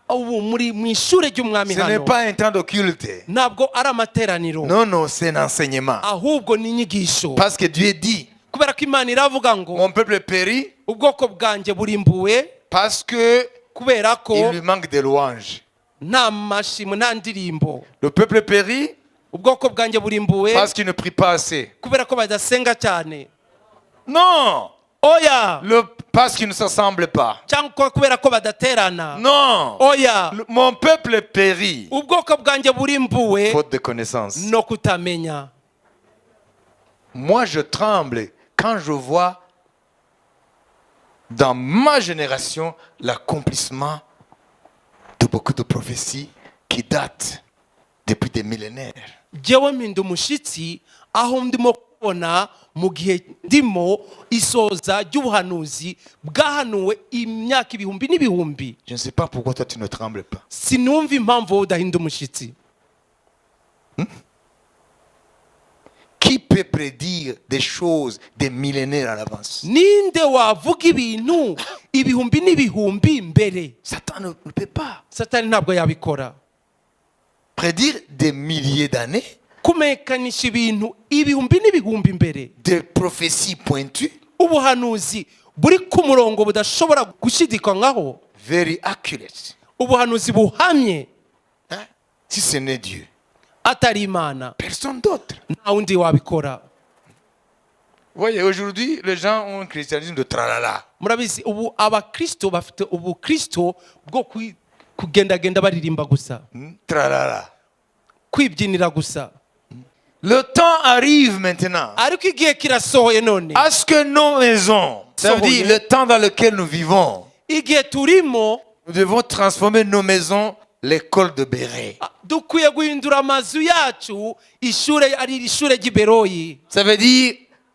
Ubu muri mu ishure ry'umwami Ce n'est hano pas un temps d'occulte. ntabwo ari amateraniro, Non, non, c'est un enseignement. ahubwo ni inyigisho. Parce que Dieu dit, Kubera ko Imana iravuga ngo mon peuple périt ubwoko bwanjye burimbuwe parce que kubera ko il lui manque de louanges. nta mashimwe nta ndirimbo. Le peuple périt Ubwoko bwanjye burimbuwe parce qu'il ne prie pas assez. kubera ko badasenga cyane. Non, Oya, parce qu'il ne s'assemble pas. cyangwa kubera ko badaterana. Non, Oya, mon peuple périt ubwoko bwanjye burimbuwe faute de connaissance. no kutamenya. Moi, je tremble quand je vois dans ma génération l'accomplissement de beaucoup de prophéties qui datent depuis des millénaires. Jewe mpinda umushyitsi aho ndimo kubona mu gihe ndimo isoza ry'ubuhanuzi bwahanuwe imyaka ibihumbi n'ibihumbi. Je ne sais pas pourquoi toi tu ne trembles pas. Sinumva impamvu wowe udahinda umushyitsi. Qui peut prédire des choses des millénaires à l'avance? Ninde wavuga ibintu ibihumbi n'ibihumbi mbere? Satan ne peut pas Satani ntabwo yabikora. prédire des milliers d'années, Kumekanisha ibintu ibihumbi n'ibihumbi mbere. des prophéties pointues, Ubuhanuzi buri ku murongo budashobora gushidikanywaho. very accurate. Ubuhanuzi buhamye Hein? Si ce n'est Dieu, atari Imana personne d'autre. nta wundi wabikora. Voyez, aujourd'hui, les gens ont un christianisme de tralala. Murabizi ubu abakristo bafite ubukristo bwo kugendagenda baririmba gusa, Tralala. kwibyinira gusa. Le temps arrive maintenant Ariko igihe kirasohoye none, à ce que nos maisons, ça veut dire le temps dans lequel nous vivons, igihe turimo nous devons transformer nos maisons l'école de Béret. dukwiye guhindura amazu yacu ishure ari ishure ry'iberoyi. Ça veut dire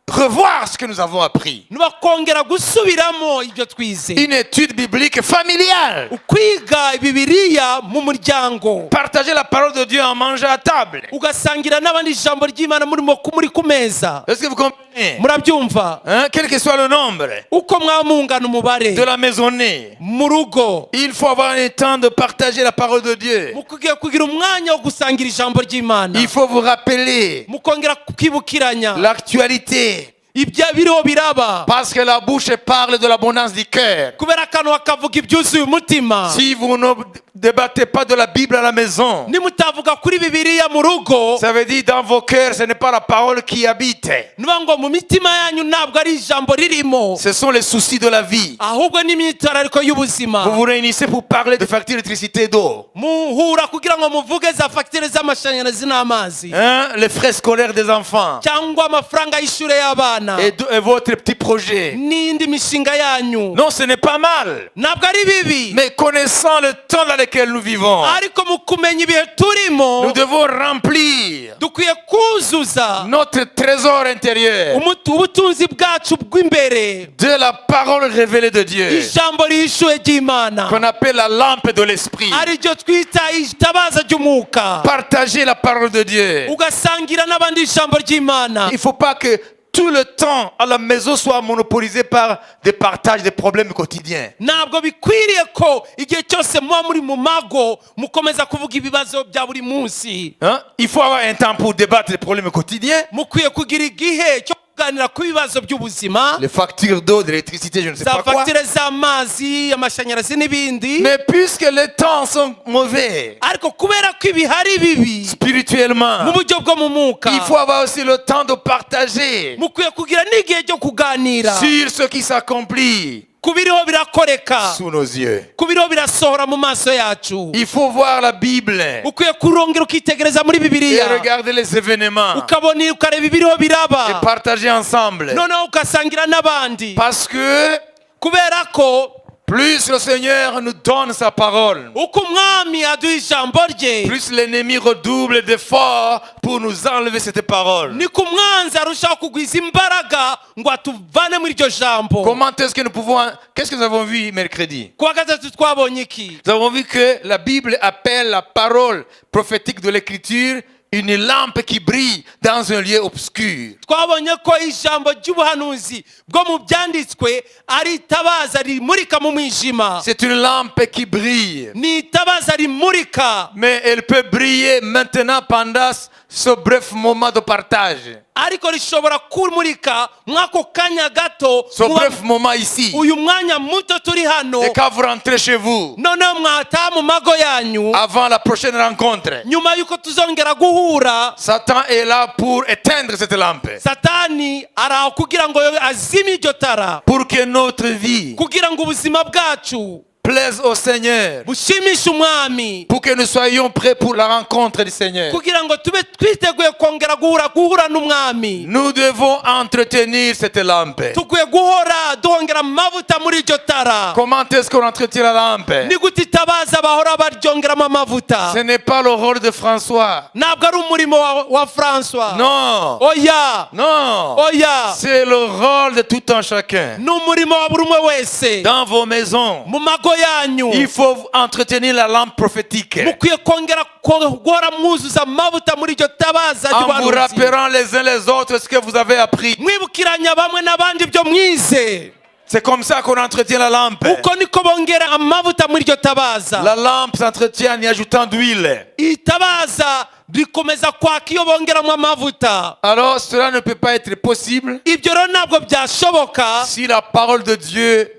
revoir ce que nous avons appris. Nubakongera gusubiramo ibyo twize, Une étude biblique familiale. ukwiga Bibiliya mu muryango, Partager la parole de Dieu en mangeant à table. ugasangira n'abandi ijambo ry'Imana muri ku meza. Est-ce que vous comprenez? Murabyumva? Hein? Quel que soit le nombre Uko mwamungana umubare de la maisonnée, mu rugo, il faut avoir un temps de partager la parole de Dieu. mukugiye kugira umwanya wo gusangira ijambo ry'Imana, Il faut vous rappeler mukongera kwibukiranya l'actualité. ibya biriho biraba, Parce que la bouche parle de l'abondance du cœur. kubera akanwa kavuga ibyuzuye umutima. Si vous ne débattez pas de la Bible à la maison, Nimutavuga kuri Bibiliya mu rugo, ça veut dire dans vos cœurs, ce n'est pas la parole qui habite. nuba ngo mu mitima yanyu ntabwo ari ijambo ririmo, Ce sont les soucis de la vie. ahubwo n'imyitarariko Vous y'ubuzima. vous réunissez pour parler de factures d'électricité et d'eau. Muhura kugira ngo muvuge za fagitire z'amashanyarazi n'amazi, Hein? Les frais scolaires des enfants. cyangwa amafaranga y'ishure y'abana Et votre petit projet. n'indi mishinga yanyu. Non, ce n'est pas mal. Ntabwo ari bibi, Mais connaissant le temps dans lequel nous vivons, ariko mu kumenya ibihe turimo nous devons remplir dukwiye kuzuza notre trésor intérieur ubutunzi bwacu bw'imbere de la parole révélée de Dieu, ijambo rihishuwe ry'Imana, qu'on appelle la lampe de l'esprit. ari ryo twita itabaza ry'umwuka. Partager la parole de Dieu. Ugasangira n'abandi ijambo ry'Imana. Il ne faut pas que tout le temps à la maison soit monopolisé par des partages des problèmes quotidiens. Ntabwo bikwiriye ko igihe cyose muba muri mu mago mukomeza kuvuga ibibazo bya buri munsi. Hein? Il faut avoir un temps pour débattre des problèmes quotidiens. Mukwiye kugira igihe cyo kuganira ku bibazo by'ubuzima, Les factures d'eau, d'électricité, je ne sais za pas quoi. fagitire z'amazi, amashanyarazi n'ibindi. Mais puisque les temps sont mauvais, Ariko kubera ko ibihe ari bibi mu spirituellement, buryo bwo mu mwuka, il faut avoir aussi le temps de partager mukwiye kugira n'igihe cyo kuganira sur ce qui s'accomplit ku biriho birakoreka, sous nos yeux. ku biriho birasohora mu maso yacu. Il faut voir la Bible Ukwiye kurongera ukitegereza muri et Bibiliya, regarder les événements ukabona ukareba ibiriho et biraba, partager ensemble. noneho ugasangira n'abandi, Parce que kubera ko plus le Seigneur nous donne sa parole, uko umwami aduha ijambo rye, plus l'ennemi redouble d'efforts pour nous enlever cette parole. niko umwanzi arushaho kugwiza imbaraga ngo atuvane muri iryo jambo. Comment est-ce que nous pouvons... Qu'est-ce que nous avons vu mercredi? Kuwa gatatu twabonye iki? Nous avons vu que la Bible appelle la parole prophétique de l'Écriture une lampe qui brille dans un lieu obscur. Twabonye ko ijambo ry'ubuhanuzi bwo mu byanditswe ari itabaza rimurika mu mwijima, C'est une lampe qui brille, ni itabaza rimurika, mais elle peut briller maintenant pendant ce bref moment de partage. ariko rishobora kumurika mwako kanya gato, Ce bref moment ici. uyu mwanya muto turi hano, Et quand vous rentrez chez vous, noneho mwataha mu mago yanyu, avant la prochaine rencontre, nyuma yuko tuzongera guhura, Satan est là pour éteindre cette lampe, Satani araho kugira ngo azime iryo tara, pour que notre vie kugira ngo ubuzima bwacu plaise au Seigneur, bushimishe umwami, pour que nous soyons prêts pour la rencontre du Seigneur. kugira ngo tube twiteguye kongera guhura n'umwami. Nous devons entretenir cette lampe. Tukwiye guhora duhongera amavuta muri iryo tara. Comment est-ce qu'on entretient la lampe? Ni gute itabaza bahora baryongeramo amavuta? Ce n'est pas le rôle de François. Ntabwo ari umurimo wa François. Non. Oya, Non. oya, C'est le rôle de tout un chacun. ni umurimo wa buri umwe wese. Dans vos maisons, Mu mago yanyu il faut entretenir la lampe prophétique mukwiye kongera guhora mwuzuza amavuta muri iryo tabaza en vous ry'ubuhanuzi, rappelant les uns les autres ce que vous avez appris. mwibukiranya bamwe n'abandi ibyo mwize. C'est comme ça qu'on entretient la lampe. Uko niko bongera amavuta muri iryo tabaza. La lampe s'entretient en y ajoutant d'huile. Itabaza rikomeza kwaka iyo bongeramo amavuta. Alors cela ne peut pas être possible Ibyo rero ntabwo byashoboka si la parole de Dieu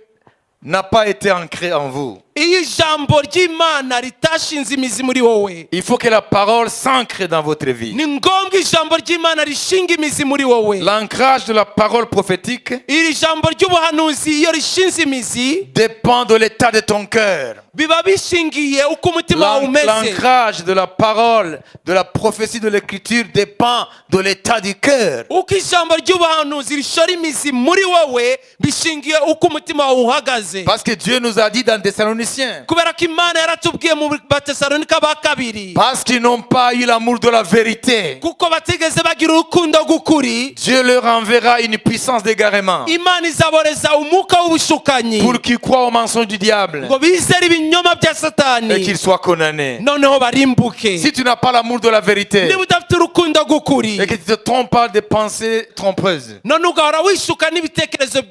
n'a pas été ancrée en vous. iyo ijambo ry'imana ritashinze imizi muri wowe, il faut que la parole s'ancre dans votre vie. ni ngombwa ijambo ry'imana rishinga imizi muri wowe. L'ancrage de la parole prophétique iri jambo ry'ubuhanuzi iyo rishinze imizi dépend de l'état de ton cœur. biba bishingiye uko umutima wawe umeze. L'ancrage de la parole, de la prophétie de l'écriture dépend de l'état du cœur. uko ijambo ry'ubuhanuzi rishora imizi muri wowe bishingiye uko umutima wawe uhagaze. Parce que Dieu nous a dit dans Thessaloniciens, kubera ko imana yaratubwiye mu batesalonika ba kabiri, parce qu'ils n'ont pas eu l'amour de la vérité, kuko batigeze bagira urukundo rw'ukuri, Dieu leur enverra une puissance d'égarement imana izaboreza umwuka w'ubushukanyi pour qu'ils croient au mensonge du diable ngo bizere ibinyoma bya et satani qu'ils soient condamnés. noneho barimbuke. Si tu n'as pas l'amour de la vérité niba udafite urukundo rw'ukuri et que tu te trompes par des pensées trompeuses, none ugahora wishuka n'ibitekerezo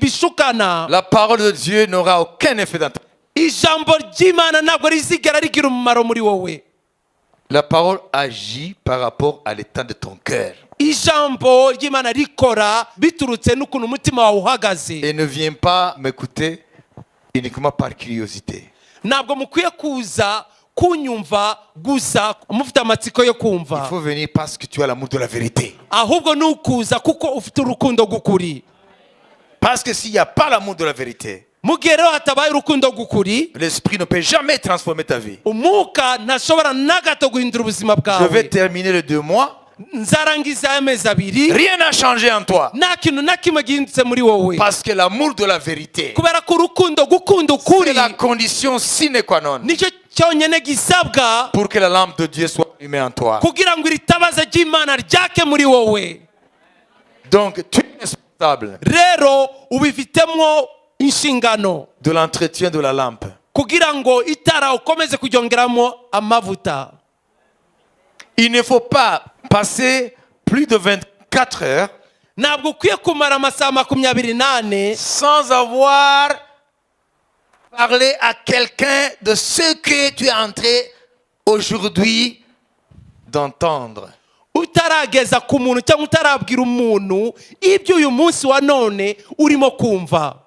bishukana, la parole de Dieu n'aura aucun effet dans ta vie. ijambo ry'imana ntabwo rizigera rigira umumaro muri wowe. La parole agit par rapport à l'état de ton cœur ijambo ry'imana rikora biturutse n'ukuntu umutima wawe uhagaze. et ne viens pas m'écouter uniquement par curiosité. ntabwo mukwiye kuza kunyumva gusa mufite amatsiko yo Il kumva, faut venir parce que tu as l'amour de la vérité. ahubwo ni ukuza kuko ufite urukundo rw'ukuri. Parce que s'il n'y a pas l'amour de la vérité, mu gihe rero hatabaye urukundo rw'ukuri, l'esprit ne peut jamais transformer ta vie. umwuka ntashobora na gato guhindura ubuzima Je vais bwawe. terminer les 2 mois. nzarangiza amezi abiri Rien n'a changé en toi. nta kintu na kimwe gihindutse muri wowe, Parce que l'amour de la vérité, kubera ko urukundo gukunda c'est ukuri la condition sine qua non nicyo cyonyine gisabwa pour que la lampe de Dieu soit allumée en toi. kugira ngo iri tabaza ry'imana ryake muri wowe. Donc, tu es responsable rero ubifitemo inshingano de l'entretien de la lampe. kugira ngo itara ukomeze kuryongeramo amavuta. Il ne faut pas passer plus de 24 heures ntabwo ukwiye kumara amasaha 28 sans avoir parlé à quelqu'un de ce que tu es en train aujourd'hui d'entendre. utarageza ku muntu cyangwa utarabwira umuntu ibyo uyu munsi wa none urimo kumva.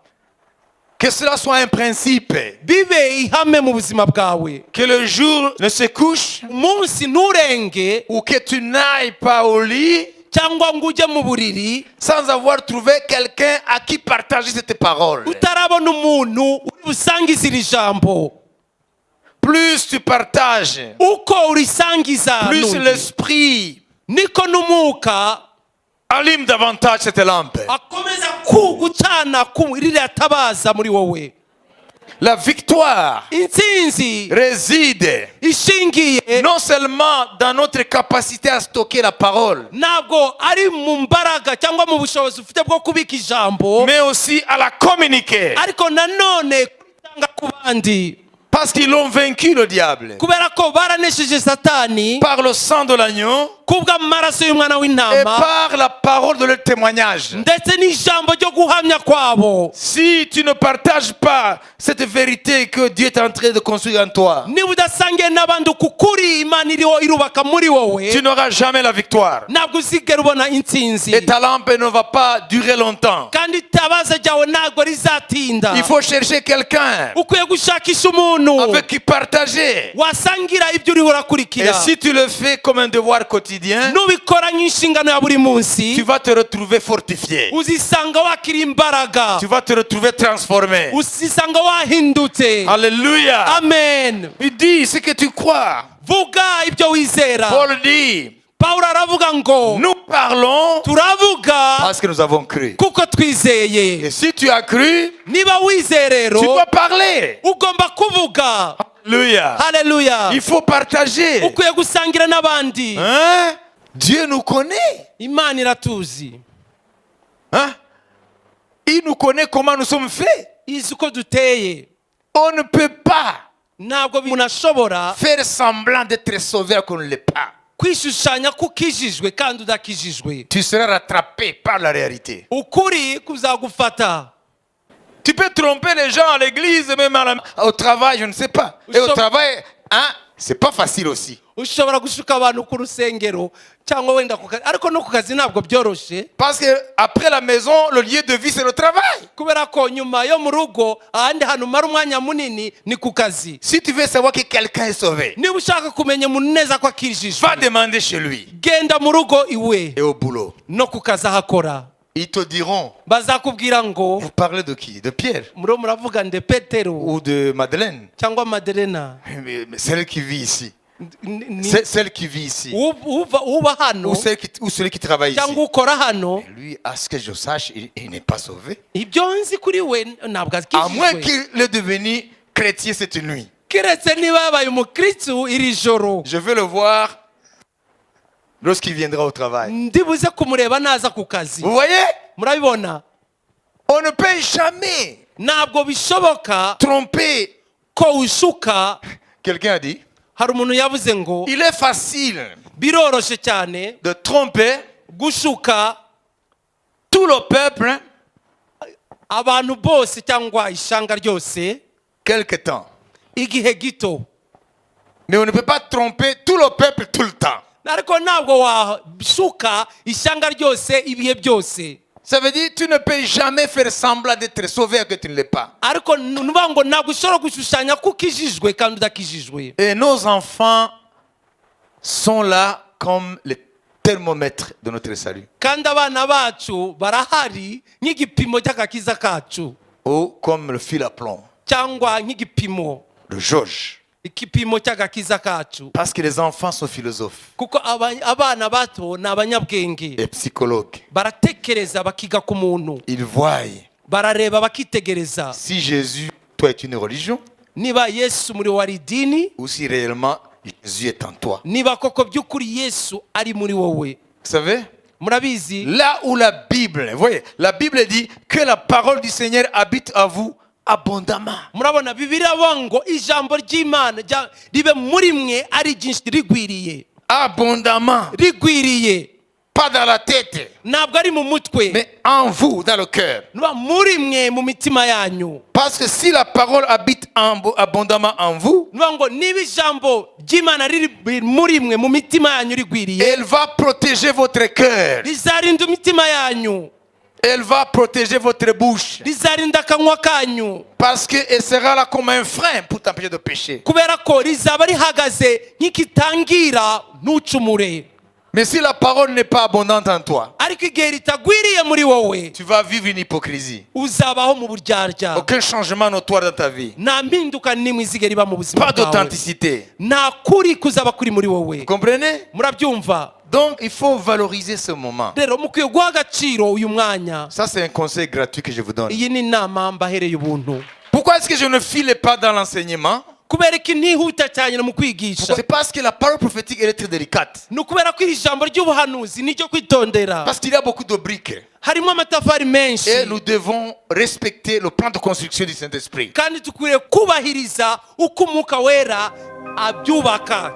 Que cela soit un principe. bibe ihame mu buzima bwawe. Que le jour ne se couche umunsi nturenge ou que tu n'ailles pas au lit cyangwa ngo ujye mu buriri sans avoir trouvé quelqu'un à qui partager cette parole. utarabona umuntu uri busangize iri jambo. Plus tu partages, uko urisangiza plus n'undi, l'esprit niko n'umwuka allume davantage cette lampe. akomeza gucana ririya tabaza muri wowe. La victoire intsinzi réside ishingiye non seulement dans notre capacité à stocker la parole, ntabwo ari mu mbaraga cyangwa mu bushobozi ufite bwo kubika ijambo, mais aussi à la communiquer. ariko nanone kuritanga ku bandi. Parce qu'ils ont vaincu le diable kubera ko baranesheje satani par le sang de l'agneau kubw'amaraso y'umwana et w'intama par la parole de leur témoignage. ndetse n'ijambo ryo guhamya kwabo. Si tu ne partages pas cette vérité que Dieu est en train de construire en toi, niba udasangiye n'abandi uku kuri imana iriho irubaka muri wowe, tu n'auras jamais la victoire. ntabwo uzigera ubona intsinzi, Et ta lampe ne va pas durer longtemps. kandi itabaza ryawe ntabwo rizatinda. Il faut chercher quelqu'un ukwiye gushakisha umuntu avec qui partager. wasangira ibyo uriho Et urakurikira. si tu le fais comme un devoir quotidien, nubikora nk'inshingano ya buri tu munsi vas te retrouver fortifié. uzisanga wakira imbaraga, Tu vas te retrouver transformé. uzisanga wahindutse. Alléluia. amen. Il dit ce que tu crois. vuga ibyo wizera. Paul dit, pawulo aravuga ngo nous parlons turavuga parce que nous avons cru. kuko twizeye. Et si tu as cru, niba wizeye rero tu dois parler. ugomba kuvuga. Alléluia. haleluya. Il faut partager. ukwiye gusangira n'abandi. Hein? Dieu nous connaît. imana iratuzi, Hein? Il nous connaît comment nous sommes faits. izi uko duteye. On ne peut pas ntabwo umuntu ashobora faire semblant d'être sauvé alors qu'on ne l'est pas. kwishushanya ko ukijijwe kandi udakijijwe. Tu seras rattrapé par la réalité. ukuri kuzagufata. Tu peux tromper les gens à l'église, même au travail, je ne sais pas. Et au travail, hein, c'est pas facile aussi. ushobora gushuka abantu ku rusengero cyangwa wenda ku kazi, ariko no ku kazi ntabwo byoroshe. Parce que après la maison, le lieu de vie c'est le travail. Kubera ko nyuma yo mu rugo ahandi hantu mara umwanya munini ni ku kazi. Si tu veux savoir que quelqu'un est sauvé, Niba ushaka kumenya umuntu neza ko akijijwe, va demander chez lui genda mu rugo iwe et au boulot. no ku kazi ahakora. Ils te diront, Bazakubwira ngo vous parlez de qui? De Pierre muro muravuga nde Petero ou de Madeleine? cyangwa Madelena. Mais celle qui vit ici. Ni- Celle qui vit ici. uba hano Ou celui qui travaille ici. cyangwa ukora hano. Lui, à ce que je sache, il n'est pas sauvé. Ibyo nzi kuri we ntabwo À moins akijijwe, qu'il est devenu chrétien cette nuit. keretse niba yabaye umukristu iri joro. Je vais le voir lorsqu'il viendra au travail. Ndibuze kumureba naza ku kazi. Vous voyez? Murabibona, On ne peut jamais ntabwo bishoboka tromper. ko ushuka. Quelqu'un a dit, Hari umuntu yavuze ngo il est facile biroroshe cyane de tromper gushuka tout le peuple abantu bose cyangwa ishanga ryose quelque temps. igihe gito, Mais on ne peut pas tromper tout le peuple tout le temps. ariko ntabwo washuka ishanga ryose ibihe byose. Ça veut dire que tu ne peux jamais faire semblant d'être sauvé que tu ne l'es pas. Ariko nuvuga ngo ntabwo ushobora gushushanya ko ukijijwe kandi udakijijwe. Et nos enfants sont là comme les thermomètres de notre salut. Kandi abana bacu barahari nk'igipimo cy'agakiza kacu, Ou comme le fil à plomb, cyangwa nk'igipimo le jauge. ikipimo cy'agakiza kacu. Parce que les enfants sont philosophes Kuko abana bato ni abanyabwenge, et psychologues. baratekereza bakiga ku muntu, Ils voient barareba bakitegereza si Jésus, toi, est une religion niba Yesu muri wari idini, ou si réellement Jésus est en toi. niba koko by'ukuri Yesu ari muri wowe. Vous savez, Murabizi, là où la Bible, voyez, la Bible dit que la parole du Seigneur habite à vous abondamment. murabona Bibiliya avuga ngo ijambo ry'Imana ribe muri mwe ari ryinshi, rigwiriye, Abondamment. rigwiriye, Pas dans la tête, ntabwo ari mu mutwe, mais en vous, dans le cœur. niba muri mwe mu mitima yanyu. Parce que si la parole habite abondamment en vous, Niba ngo niba ijambo ry'Imana riri muri mwe mu mitima yanyu rigwiriye, elle va protéger votre cœur. rizarinda imitima yanyu, Elle va protéger votre bouche. rizarinda akanwa kanyu, Parce qu'elle sera là comme un frein pour t'empêcher de pécher. kubera ko rizaba rihagaze nk'ikitangira ntucumure. Mais si la parole n'est pas abondante en toi, Ariko igihe ritagwiriye muri wowe, tu vas vivre une hypocrisie. uzabaho mu buryarya, Aucun changement notoire dans ta vie. nta mpinduka n'imwe izigera iba mu buzima Pas bwawe, d'authenticité. nta kuri kuzaba kuri muri wowe. Vous comprenez? Murabyumva? Donc, il faut valoriser ce moment. Rero mukwiye guha agaciro uyu mwanya. Ça, c'est un conseil gratuit que je vous donne. Iyi ni inama mbahereye ubuntu. Pourquoi est-ce que je ne file pas dans l'enseignement? Kubera ko ntihuta cyane mu kwigisha, C'est parce que la parole prophétique, elle est très délicate. ni ukubera ko iri jambo ry'ubuhanuzi ni ryo kwitondera. Parce qu'il y a beaucoup de briques. Harimo amatafari menshi, Et nous devons respecter le plan de construction du Saint-Esprit. kandi dukwiriye kubahiriza uko umwuka wera abyubaka.